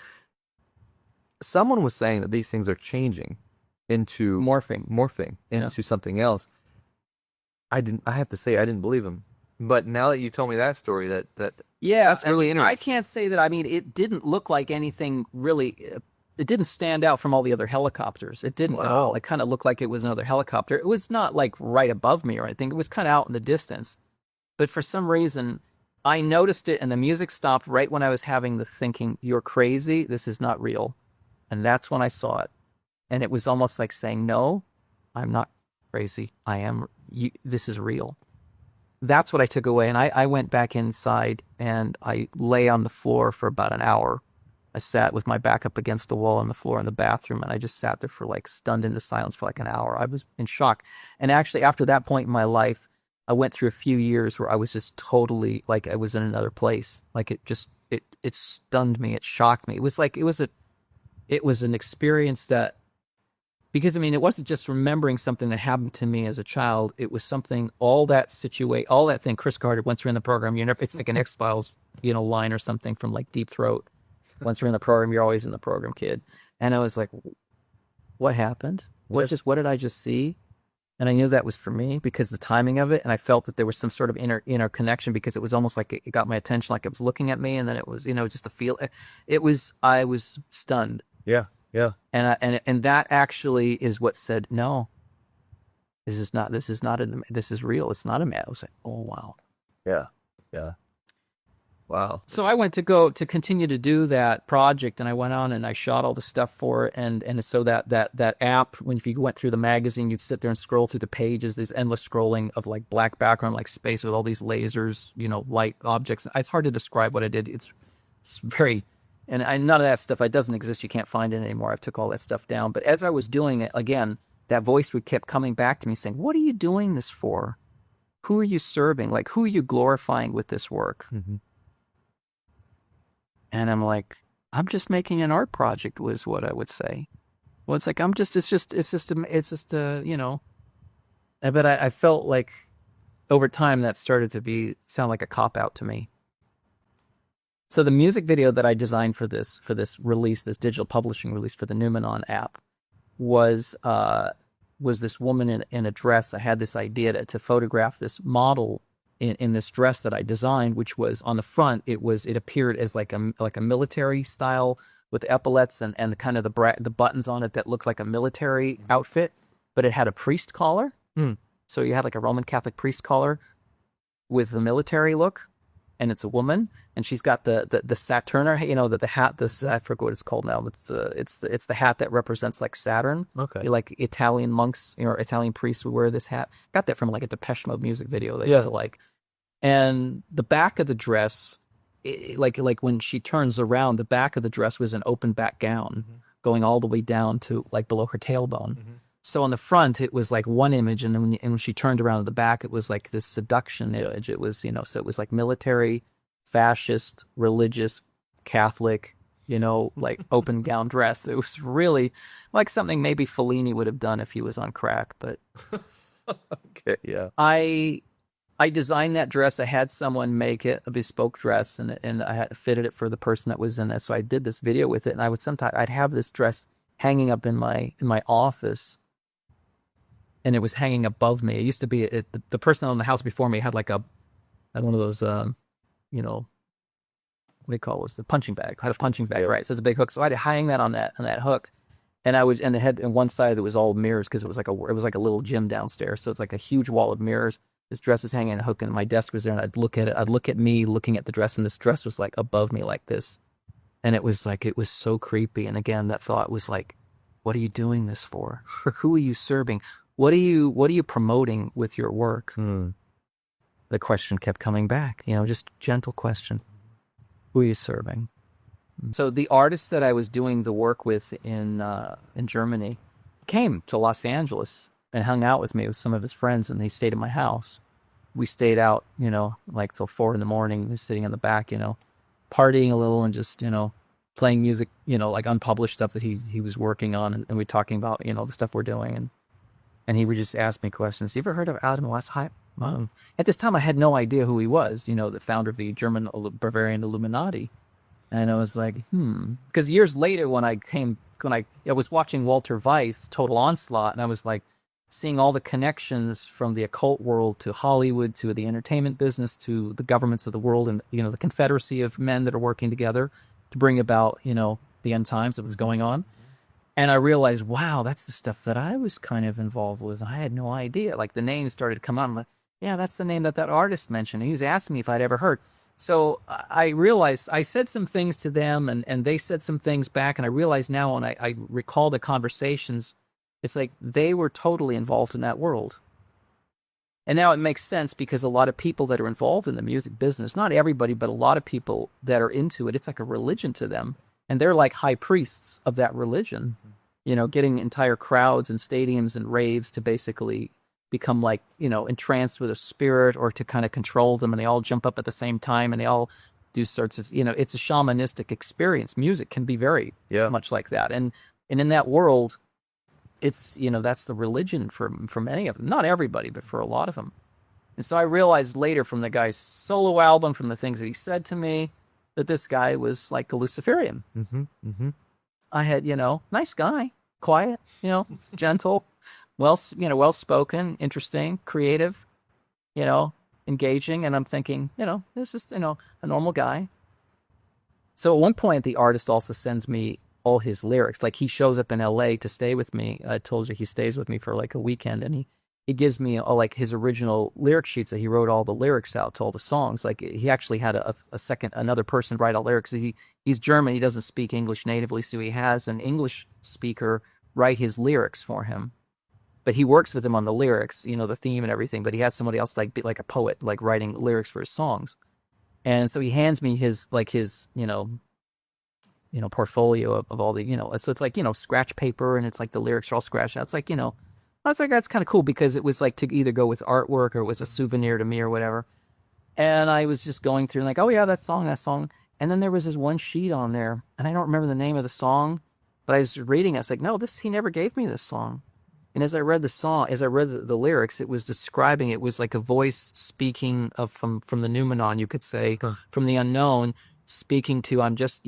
someone was saying that these things are changing into morphing into something else. I have to say, I didn't believe him. But now that you told me that story, that's really interesting. I can't say that. I mean, it didn't look like anything really. It didn't stand out from all the other helicopters. It didn't at all. It kind of looked like it was another helicopter. It was not like right above me or anything. It was kind of out in the distance. But for some reason, I noticed it, and the music stopped right when I was having the thinking, "You're crazy. This is not real." And that's when I saw it. And it was almost like saying, "No, I'm not crazy. I am. This is real." That's what I took away. And I went back inside, and I lay on the floor for about an hour. I sat with my back up against the wall on the floor in the bathroom, and I just sat there for, like, stunned into silence for like an hour. I was in shock. And actually, after that point in my life, I went through a few years where I was just totally, like, I was in another place. Like, it stunned me. It shocked me. It was like, it was an experience that Because, I mean, it wasn't just remembering something that happened to me as a child. It was something, all that thing Chris Carter, once you're in the program, it's like an X-Files, line or something from like Deep Throat. Once you're in the program, you're always in the program, kid. And I was like, what happened? What did I just see? And I knew that was for me because the timing of it. And I felt that there was some sort of inner connection because it was almost like it got my attention, like it was looking at me. And then it was, just a feel. I was stunned. Yeah. Yeah. And that actually is what said, no, this is real. It's not a man. I was like, oh, wow. Yeah. Yeah. Wow. So I went to continue to do that project, and I went on and I shot all the stuff for it. And so that app, if you went through the magazine, you'd sit there and scroll through the pages, this endless scrolling of like black background, like space with all these lasers, light objects. It's hard to describe what I did. It's very, and none of that stuff, it doesn't exist. You can't find it anymore. I took all that stuff down. But as I was doing it, again, that voice kept coming back to me saying, what are you doing this for? Who are you serving? Like, who are you glorifying with this work? Mm-hmm. And I'm like, I'm just making an art project, was what I would say. Well, it's like, but I felt like over time that started to sound like a cop-out to me. So the music video that I designed for this release, this digital publishing release for the Numenon app, was this woman in a dress. I had this idea to photograph this model in this dress that I designed, which was on the front. It appeared as like a military style with epaulets and kind of the buttons on it that looked like a military outfit, but it had a priest collar. So you had like a Roman Catholic priest collar with the military look, and it's a woman, and she's got the Saturner, the hat. I forget what it's called now. It's the hat that represents like Saturn. Okay. Like Italian monks or Italian priests would wear this hat. Got that from like a Depeche Mode music video that I used to like. And the back of the dress, like when she turns around, the back of the dress was an open back gown going all the way down to like below her tailbone. So on the front, it was like one image, and then when she turned around to the back, it was like this seduction image. It was, so it was like military, fascist, religious, Catholic, like open gown dress. It was really like something maybe Fellini would have done if he was on crack. But okay, yeah. I designed that dress. I had someone make it a bespoke dress, and I had fitted it for the person that was in it. So I did this video with it, and I'd have this dress hanging up in my office. And it was hanging above me. It used to be the person on the house before me had like one of those, what do you call those? The punching bag. I had a punching bag, right? So it's a big hook. So I had to hang that on that hook, and and one side that was all mirrors because it was like a little gym downstairs. So it's like a huge wall of mirrors. This dress is hanging on a hook, and my desk was there, and I'd look at it. I'd look at me looking at the dress, and this dress was like above me like this, and it was so creepy. And again, that thought was like, what are you doing this for? Who are you serving? What are you promoting with your work? The question kept coming back, just gentle question. Who are you serving? So the artist that I was doing the work with in Germany came to Los Angeles and hung out with me with some of his friends, and they stayed at my house. We stayed out, like till 4 a.m, just sitting in the back, partying a little and just, playing music, like unpublished stuff that he was working on, and we're talking about, the stuff we're doing, and he would just ask me questions. You ever heard of Adam Weishaupt? At this time, I had no idea who he was, the founder of the German Bavarian Illuminati. And I was like, because years later when I was watching Walter Weith, Total Onslaught, and I was like seeing all the connections from the occult world to Hollywood, to the entertainment business, to the governments of the world, and, the confederacy of men that are working together to bring about, the end times that was going on. And I realized, wow, that's the stuff that I was kind of involved with. I had no idea. Like the names started to come out. I'm like, yeah, that's the name that artist mentioned. He was asking me if I'd ever heard. So I realized I said some things to them, and they said some things back. And I realized now when I recall the conversations, it's like they were totally involved in that world. And now it makes sense because a lot of people that are involved in the music business, not everybody, but a lot of people that are into it, it's like a religion to them. And they're like high priests of that religion, getting entire crowds and stadiums and raves to basically become like, entranced with a spirit or to kind of control them. And they all jump up at the same time and they all do sorts of, it's a shamanistic experience. Music can be very much like that. And in that world, it's, that's the religion for many of them. Not everybody, but for a lot of them. And so I realized later from the guy's solo album, from the things that he said to me, that this guy was like a Luciferian. I had, nice guy, quiet, gentle, well spoken, interesting, creative, engaging. And I'm thinking, this is, a normal guy. So at one point, the artist also sends me all his lyrics. Like, he shows up in LA to stay with me. I told you he stays with me for like a weekend, and he gives me all like his original lyric sheets that he wrote all the lyrics out to all the songs. Like, he actually had another person write all lyrics. He's German. He doesn't speak English natively, so he has an English speaker write his lyrics for him. But he works with him on the lyrics, the theme and everything. But he has somebody else be like a poet, like writing lyrics for his songs. And so he hands me his portfolio of all the, so it's like, scratch paper, and it's like the lyrics are all scratched out. It's like, I was like, that's kind of cool, because it was like to either go with artwork or it was a souvenir to me or whatever. And I was just going through like, oh yeah, that song. And then there was this one sheet on there, and I don't remember the name of the song, but I was reading it. I was like, no, he never gave me this song. And as I read the lyrics, it was describing, it was like a voice speaking from the noumenon, you could say, from the unknown, speaking to, I'm just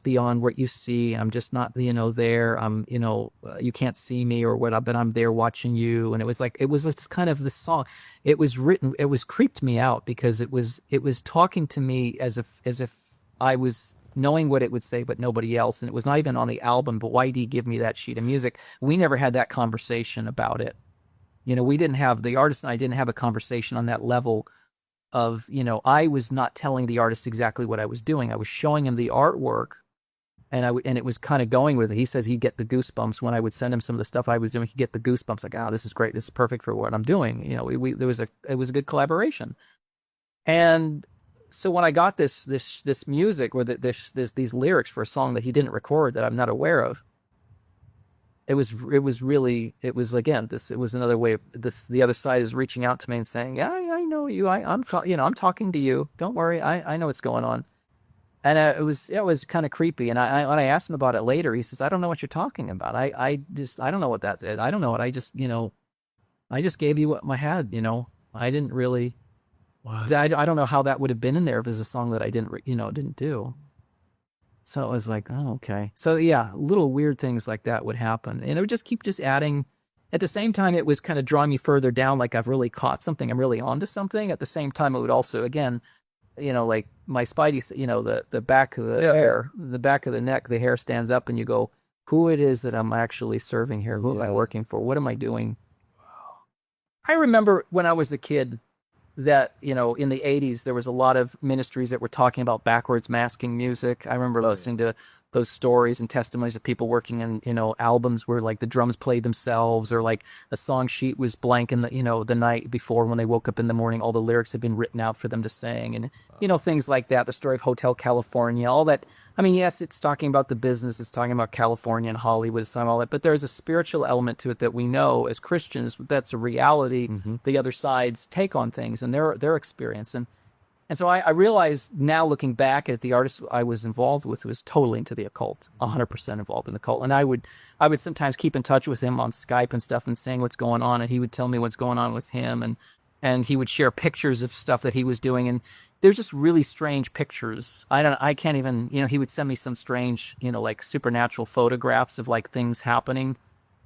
beyond what you see. I'm just not, there. I'm, you can't see me or what, but I'm there watching you. And it was this kind of this song. It was creeped me out, because it was talking to me as if I was knowing what it would say, but nobody else. And it was not even on the album, but why did he give me that sheet of music? We never had that conversation about it. The artist and I didn't have a conversation on that level of, I was not telling the artist exactly what I was doing. I was showing him the artwork, and it was kind of going with it. He says he'd get the goosebumps when I would send him some of the stuff I was doing. He'd get the goosebumps, like, oh, this is great. This is perfect for what I'm doing. It was a good collaboration. And so when I got this music, or these lyrics for a song that he didn't record, that I'm not aware of, it was another way of this. The other side is reaching out to me and saying, yeah, I know you. I'm talking to you. Don't worry. I know what's going on. And it was kind of creepy. And when I asked him about it later, he says, I don't know what you're talking about. I don't know what that is. I don't know what I just gave you what I had. I didn't really. What? I don't know how that would have been in there if it was a song that I didn't do. So it was like, oh, okay. So yeah, little weird things like that would happen. And it would just keep adding. At the same time, it was kind of drawing me further down, like I've really caught something. I'm really onto something. At the same time, it would also, again, like my spidey, the back of the hair, the back of the neck, the hair stands up, and you go, who it is that I'm actually serving here? Who am I working for? What am I doing? I remember when I was a kid that, in the 80s, there was a lot of ministries that were talking about backwards masking music. I remember listening to those stories and testimonies of people working in, albums where like the drums played themselves, or like a song sheet was blank in the, the night before when they woke up in the morning, all the lyrics had been written out for them to sing, and, things like that. The story of Hotel California, all that. I mean, yes, it's talking about the business, it's talking about California and Hollywood and all that, but there's a spiritual element to it that we know as Christians, that's a reality, the other side's take on things and their experience. And so I realized now, looking back at the artist I was involved with, was totally into the occult, 100% involved in the cult. And I would sometimes keep in touch with him on Skype and stuff and saying what's going on, and he would tell me what's going on with him, and he would share pictures of stuff that he was doing, and there's just really strange pictures. I can't even, he would send me some strange, like supernatural photographs of like things happening,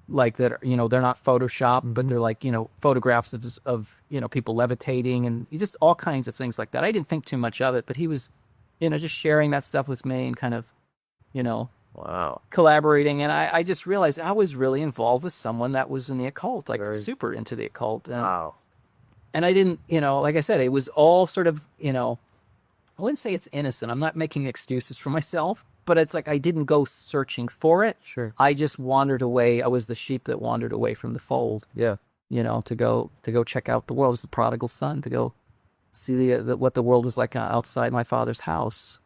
like that, they're not Photoshopped, but they're like, photographs of people levitating and just all kinds of things like that. I didn't think too much of it, but he was, just sharing that stuff with me and kind of, wow, collaborating. And I just realized I was really involved with someone that was in the occult, like super into the occult. And, wow. And I didn't, like I said, it was all sort of, I wouldn't say it's innocent. I'm not making excuses for myself, but it's like I didn't go searching for it. Sure. I just wandered away. I was the sheep that wandered away from the fold. Yeah. To go check out the world. As the prodigal son, to go see what the world was like outside my father's house.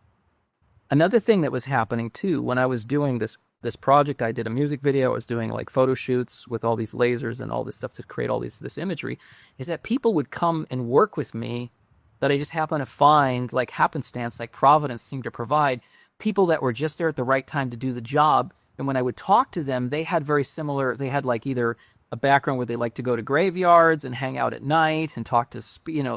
Another thing that was happening too, when I was doing this project, I did a music video. I was doing like photo shoots with all these lasers and all this stuff to create all this imagery, is that people would come and work with me that I just happened to find, like happenstance, like Providence seemed to provide, people that were just there at the right time to do the job, And when I would talk to them, they had very similar, they had like either a background where they like to go to graveyards and hang out at night and talk to,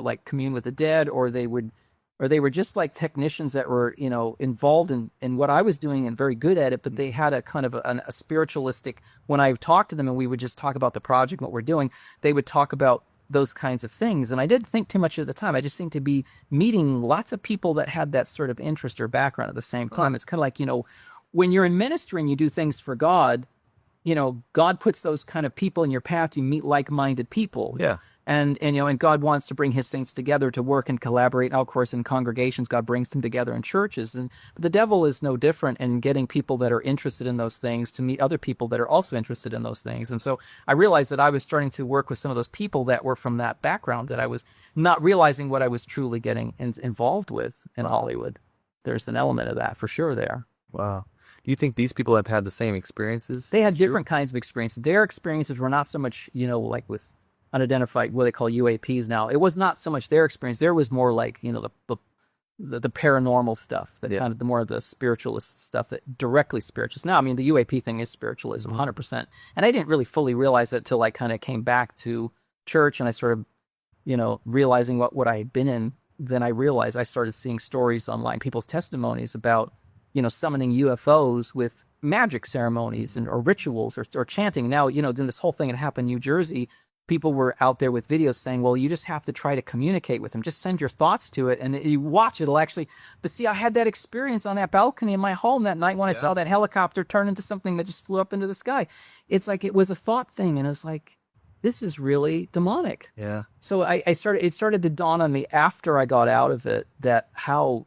like commune with the dead, or they were just like technicians that were, involved in what I was doing and very good at it, but they had a kind of a spiritualistic, when I talked to them and we would just talk about the project, what we're doing, they would talk about those kinds of things. And I didn't think too much at the time. I just seemed to be meeting lots of people that had that sort of interest or background at the same time. It's kind of like, when you're in ministry and you do things for God, God puts those kind of people in your path. You meet like-minded people. Yeah. And God wants to bring his saints together to work and collaborate. Now, of course, in congregations, God brings them together in churches. But the devil is no different in getting people that are interested in those things to meet other people that are also interested in those things. And so I realized that I was starting to work with some of those people that were from that background, that I was not realizing what I was truly getting involved with in Hollywood. There's an element of that for sure there. Wow. Do you think these people have had the same experiences? They had different kinds of experiences. Their experiences were not so much, like with unidentified, what they call UAPs now. It was not so much their experience. There was more like, the paranormal stuff, that kind of the more of the spiritualist stuff, that directly spiritualist. Now, I mean, the UAP thing is spiritualism, 100%. And I didn't really fully realize that until I kind of came back to church and I started, realizing what I had been in. Then I realized I started seeing stories online, people's testimonies about, summoning UFOs with magic ceremonies or rituals or chanting. Now, then this whole thing that happened in New Jersey, people were out there with videos saying, well, you just have to try to communicate with them. Just send your thoughts to it and you watch. It'll actually, but see, I had that experience on that balcony in my home that night when I saw that helicopter turn into something that just flew up into the sky. It's like, it was a thought thing. And it was like, this is really demonic. Yeah. So it started to dawn on me after I got out of it that how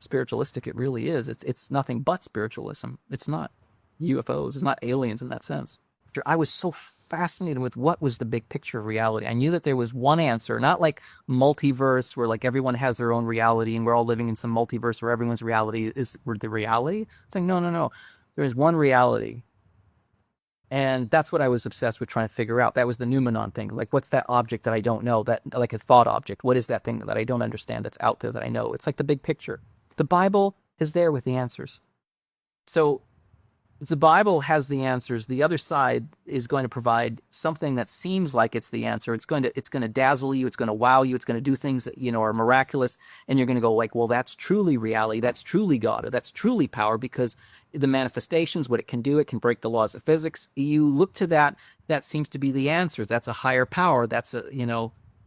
spiritualistic it really is. It's nothing but spiritualism. It's not UFOs. It's not aliens in that sense. I was so fascinated with what was the big picture of reality. I knew that there was one answer, not like multiverse where like everyone has their own reality and we're all living in some multiverse where everyone's reality is the reality. It's like, no. There is one reality. And that's what I was obsessed with trying to figure out. That was the Numenon thing. Like, what's that object that I don't know? That, like a thought object. What is that thing that I don't understand that's out there that I know? It's like the big picture. The Bible is there with the answers. So the Bible has the answers. The other side is going to provide something that seems like it's the answer. It's going to dazzle you. It's going to wow you. It's going to do things that, are miraculous. And you're going to go like, well, that's truly reality. That's truly God. Or that's truly power, because the manifestations, what it can do, it can break the laws of physics. You look to that. That seems to be the answer. That's a higher power. That's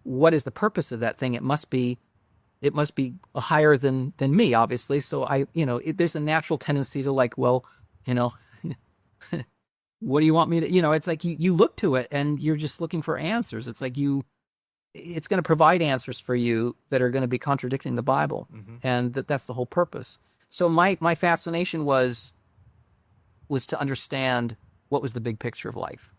what is the purpose of that thing? It must be higher than me, obviously. So there's a natural tendency to like, well, what do you want me to, it's like you look to it and you're just looking for answers. It's like it's going to provide answers for you that are going to be contradicting the Bible. Mm-hmm. And that's the whole purpose. So my fascination was to understand what was the big picture of life.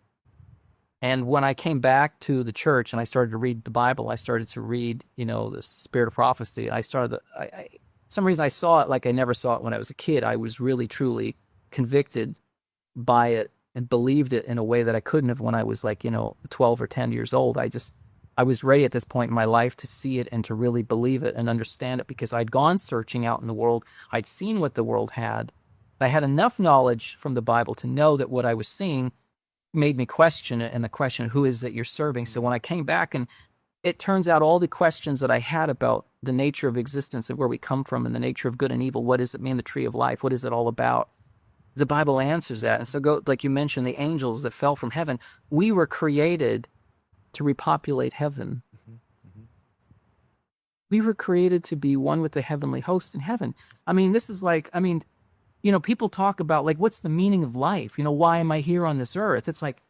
And when I came back to the church and I started to read the Bible, I started to read, the Spirit of Prophecy. Some reason I saw it like I never saw it when I was a kid. I was really, truly convicted by it and believed it in a way that I couldn't have when I was like, 12 or 10 years old. I was ready at this point in my life to see it and to really believe it and understand it, because I'd gone searching out in the world. I'd seen what the world had. I had enough knowledge from the Bible to know that what I was seeing made me question it, and the question, who is that you're serving? So when I came back, and it turns out all the questions that I had about the nature of existence and where we come from and the nature of good and evil, what does it mean, the tree of life? What is it all about? The Bible answers that. And so like you mentioned, the angels that fell from heaven, we were created to repopulate heaven. Mm-hmm. Mm-hmm. We were created to be one with the heavenly host in heaven. I mean, this is like, people talk about like, what's the meaning of life? Why am I here on this earth? It's like,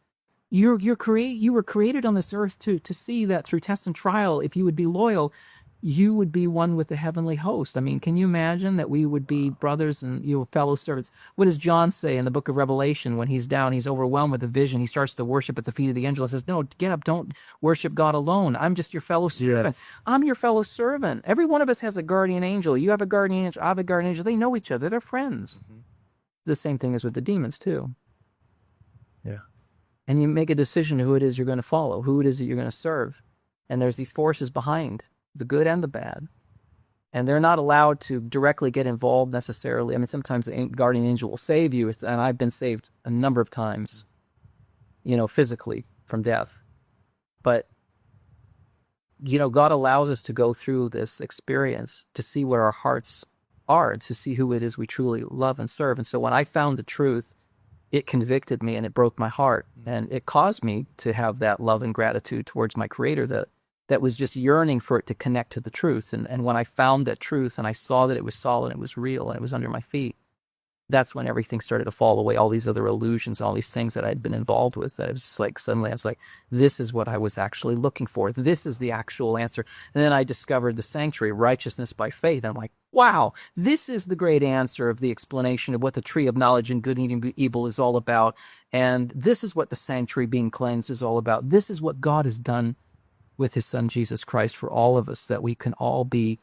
you were created on this earth to see that through test and trial, if you would be loyal, you would be one with the heavenly host. I mean, can you imagine that we would be brothers and fellow servants? What does John say in the book of Revelation when he's down, he's overwhelmed with a vision, he starts to worship at the feet of the angel and says, no, get up, don't worship God alone. I'm just your fellow servant. Yes. I'm your fellow servant. Every one of us has a guardian angel. You have a guardian angel, I have a guardian angel. They know each other. They're friends. Mm-hmm. The same thing is with the demons too. Yeah. And you make a decision who it is you're going to follow, who it is that you're going to serve. And there's these forces behind, the good and the bad. and they're not allowed to directly get involved necessarily. I mean, sometimes a guardian angel will save you, and I've been saved a number of times, physically from death. But, God allows us to go through this experience to see where our hearts are, to see who it is we truly love and serve. And so when I found the truth, it convicted me and it broke my heart. And it caused me to have that love and gratitude towards my Creator that was just yearning for it to connect to the truth. And when I found that truth and I saw that it was solid, it was real, and it was under my feet, that's when everything started to fall away. All these other illusions, all these things that I'd been involved with, that it was just like, suddenly I was like, this is what I was actually looking for. This is the actual answer. And then I discovered the sanctuary, righteousness by faith. And I'm like, wow, this is the great answer of the explanation of what the tree of knowledge and good and evil is all about. And this is what the sanctuary being cleansed is all about. This is what God has done with his son, Jesus Christ, for all of us, that we can all be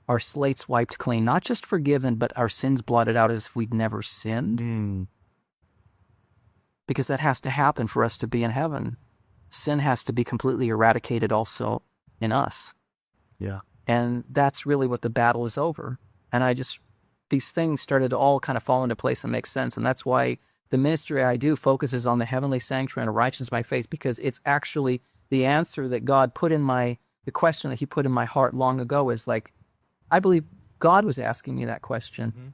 our slates wiped clean, not just forgiven, but our sins blotted out as if we'd never sinned. Because that has to happen for us to be in heaven. Sin has to be completely eradicated also in us. Yeah. And that's really what the battle is over. And these things started to all kind of fall into place and make sense. And that's why the ministry I do focuses on the heavenly sanctuary and righteousness by faith, because it's actually the answer that God put in the question that he put in my heart long ago is like, I believe God was asking me that question.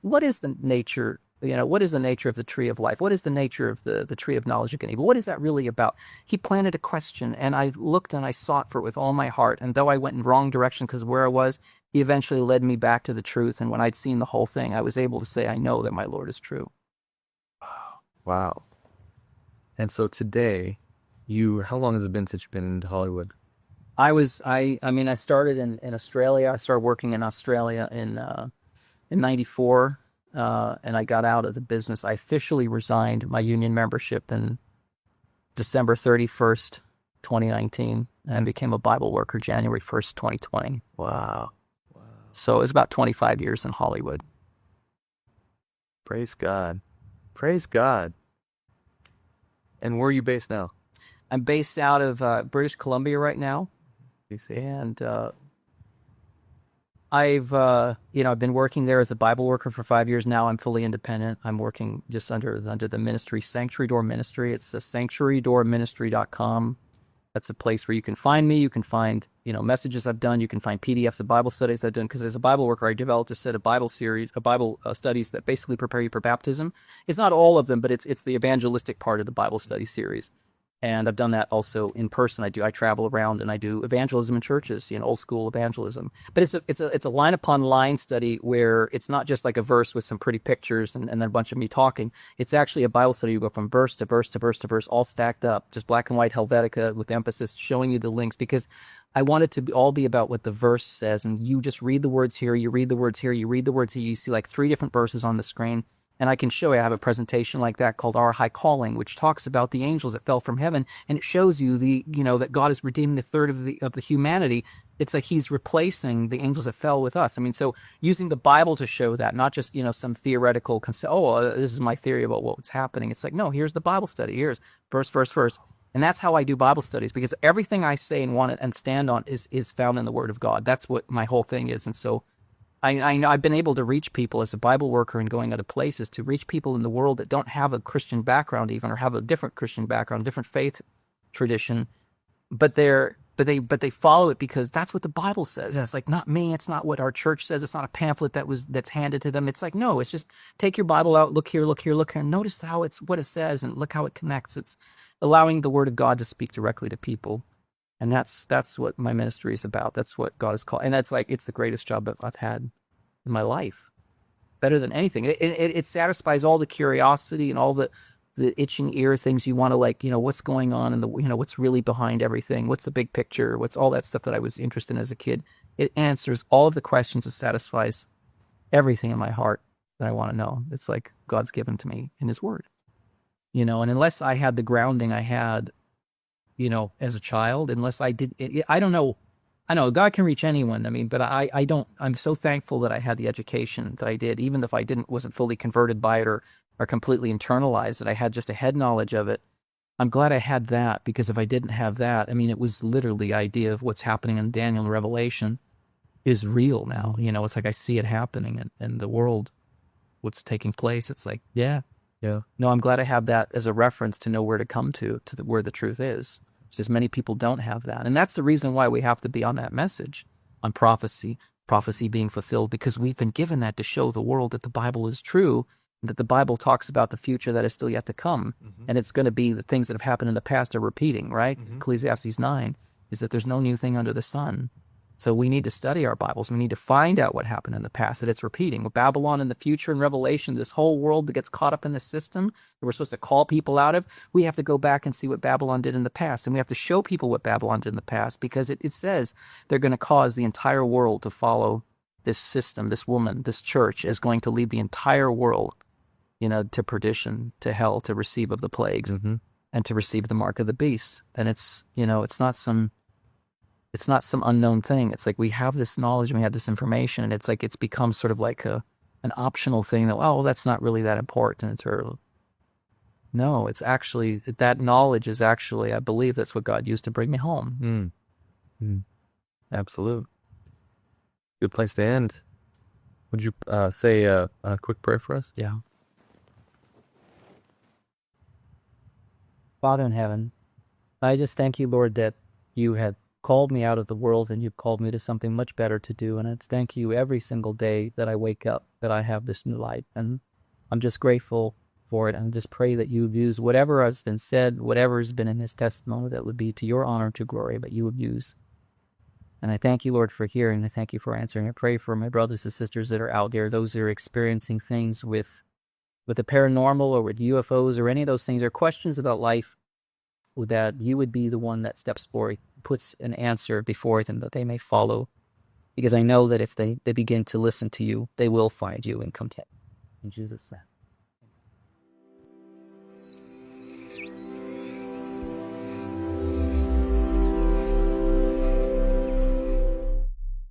What is the nature, what is the nature of the tree of life? What is the nature of the tree of knowledge of good and evil? What is that really about? He planted a question, and I looked and I sought for it with all my heart. And though I went in the wrong direction because of where I was, he eventually led me back to the truth. And when I'd seen the whole thing, I was able to say, I know that my Lord is true. Wow. And so today, how long has it been since you've been into Hollywood? I started in Australia. I started working in Australia in 94, and I got out of the business. I officially resigned my union membership in December 31st, 2019, and became a Bible worker January 1st, 2020. Wow. So it was about 25 years in Hollywood. Praise God. Praise God. And where are you based now? I'm based out of British Columbia right now. And I've been working there as a Bible worker for 5 years now. I'm fully independent. I'm working just under the ministry, Sanctuary Door Ministry. It's sanctuarydoorministry.com. That's a place where you can find me. You can find, messages I've done. You can find PDFs of Bible studies I've done. Because as a Bible worker, I developed a set of Bible studies that basically prepare you for baptism. It's not all of them, but it's the evangelistic part of the Bible study series. And I've done that also in person. I travel around and I do evangelism in churches, old school evangelism. But it's a line upon line study where it's not just like a verse with some pretty pictures and then a bunch of me talking. It's actually a Bible study. You go from verse to verse to verse to verse, all stacked up, just black and white Helvetica with emphasis, showing you the links, because I want it to all be about what the verse says. And you just read the words here, you read the words here, you read the words here. You see like 3 different verses on the screen. And I can show you, I have a presentation like that called Our High Calling, which talks about the angels that fell from heaven. And it shows you that God is redeeming a third of the humanity. It's like he's replacing the angels that fell with us. I mean, so using the Bible to show that, not just, some theoretical, this is my theory about what's happening. It's like, no, here's the Bible study. Here's verse. And that's how I do Bible studies, because everything I say and want and stand on is found in the Word of God. That's what my whole thing is. And so I know I've been able to reach people as a Bible worker and going other places, to reach people in the world that don't have a Christian background even, or have a different Christian background, different faith tradition, but they follow it because that's what the Bible says. Yeah. It's like, not me. It's not what our church says. It's not a pamphlet that's handed to them. It's like, no, it's just take your Bible out, look here, and notice how it's what it says and look how it connects. It's allowing the Word of God to speak directly to people. And that's what my ministry is about. That's what God has called. And that's like, it's the greatest job I've had in my life. Better than anything. It satisfies all the curiosity and all the itching ear things you want to, what's going on and what's really behind everything. What's the big picture? What's all that stuff that I was interested in as a kid? It answers all of the questions. It satisfies everything in my heart that I want to know. It's like God's given to me in his Word. And unless I had the grounding I had, as a child, unless I did, I don't know. I know God can reach anyone. I mean, but I don't, I'm so thankful that I had the education that I did, even if I wasn't fully converted by it or completely internalized it. I had just a head knowledge of it. I'm glad I had that, because if I didn't have that, I mean, it was literally the idea of what's happening in Daniel and Revelation. is real now. You know, it's like I see it happening in the world, what's taking place. It's like, yeah. No, I'm glad I have that as a reference to know where to come to where the truth is. Just many people don't have that. And that's the reason why we have to be on that message, on prophecy being fulfilled, because we've been given that to show the world that the Bible is true, and that the Bible talks about the future that is still yet to come. And it's going to be the things that have happened in the past are repeating, right? Ecclesiastes 9 is that there's no new thing under the sun. So we need to study our Bibles. We need to find out what happened in the past, that it's repeating. With Babylon in the future and Revelation, this whole world that gets caught up in the system that we're supposed to call people out of, we have to go back and see what Babylon did in the past. And we have to show people what Babylon did in the past, because it says they're going to cause the entire world to follow this system. This woman, this church is going to lead the entire world, you know, to perdition, to hell, to receive of the plagues, and to receive the mark of the beast. And it's, you know, it's not some unknown thing. It's like we have this knowledge and we have this information, and it's like it's become sort of like an optional thing that, well, that's not really that important. Or no, it's actually, that knowledge is actually, I believe that's what God used to bring me home. Absolute. Good place to end. Would you say a quick prayer for us? Yeah. Father in heaven, I just thank you, Lord, that you have called me out of the world and you've called me to something much better to do. And it's thank you every single day that I wake up, that I have this new life. And I'm just grateful for it. And just pray that you would use whatever has been said, whatever has been in this testimony, that would be to your honor, to glory, but you would use. And I thank you, Lord, for hearing. I thank you for answering. I pray for my brothers and sisters that are out there, those that are experiencing things with the paranormal or with UFOs or any of those things, or questions about life, that you would be the one that steps forward, puts an answer before them that they may follow. Because I know that if they begin to listen to you, they will find you and come to. In Jesus' name.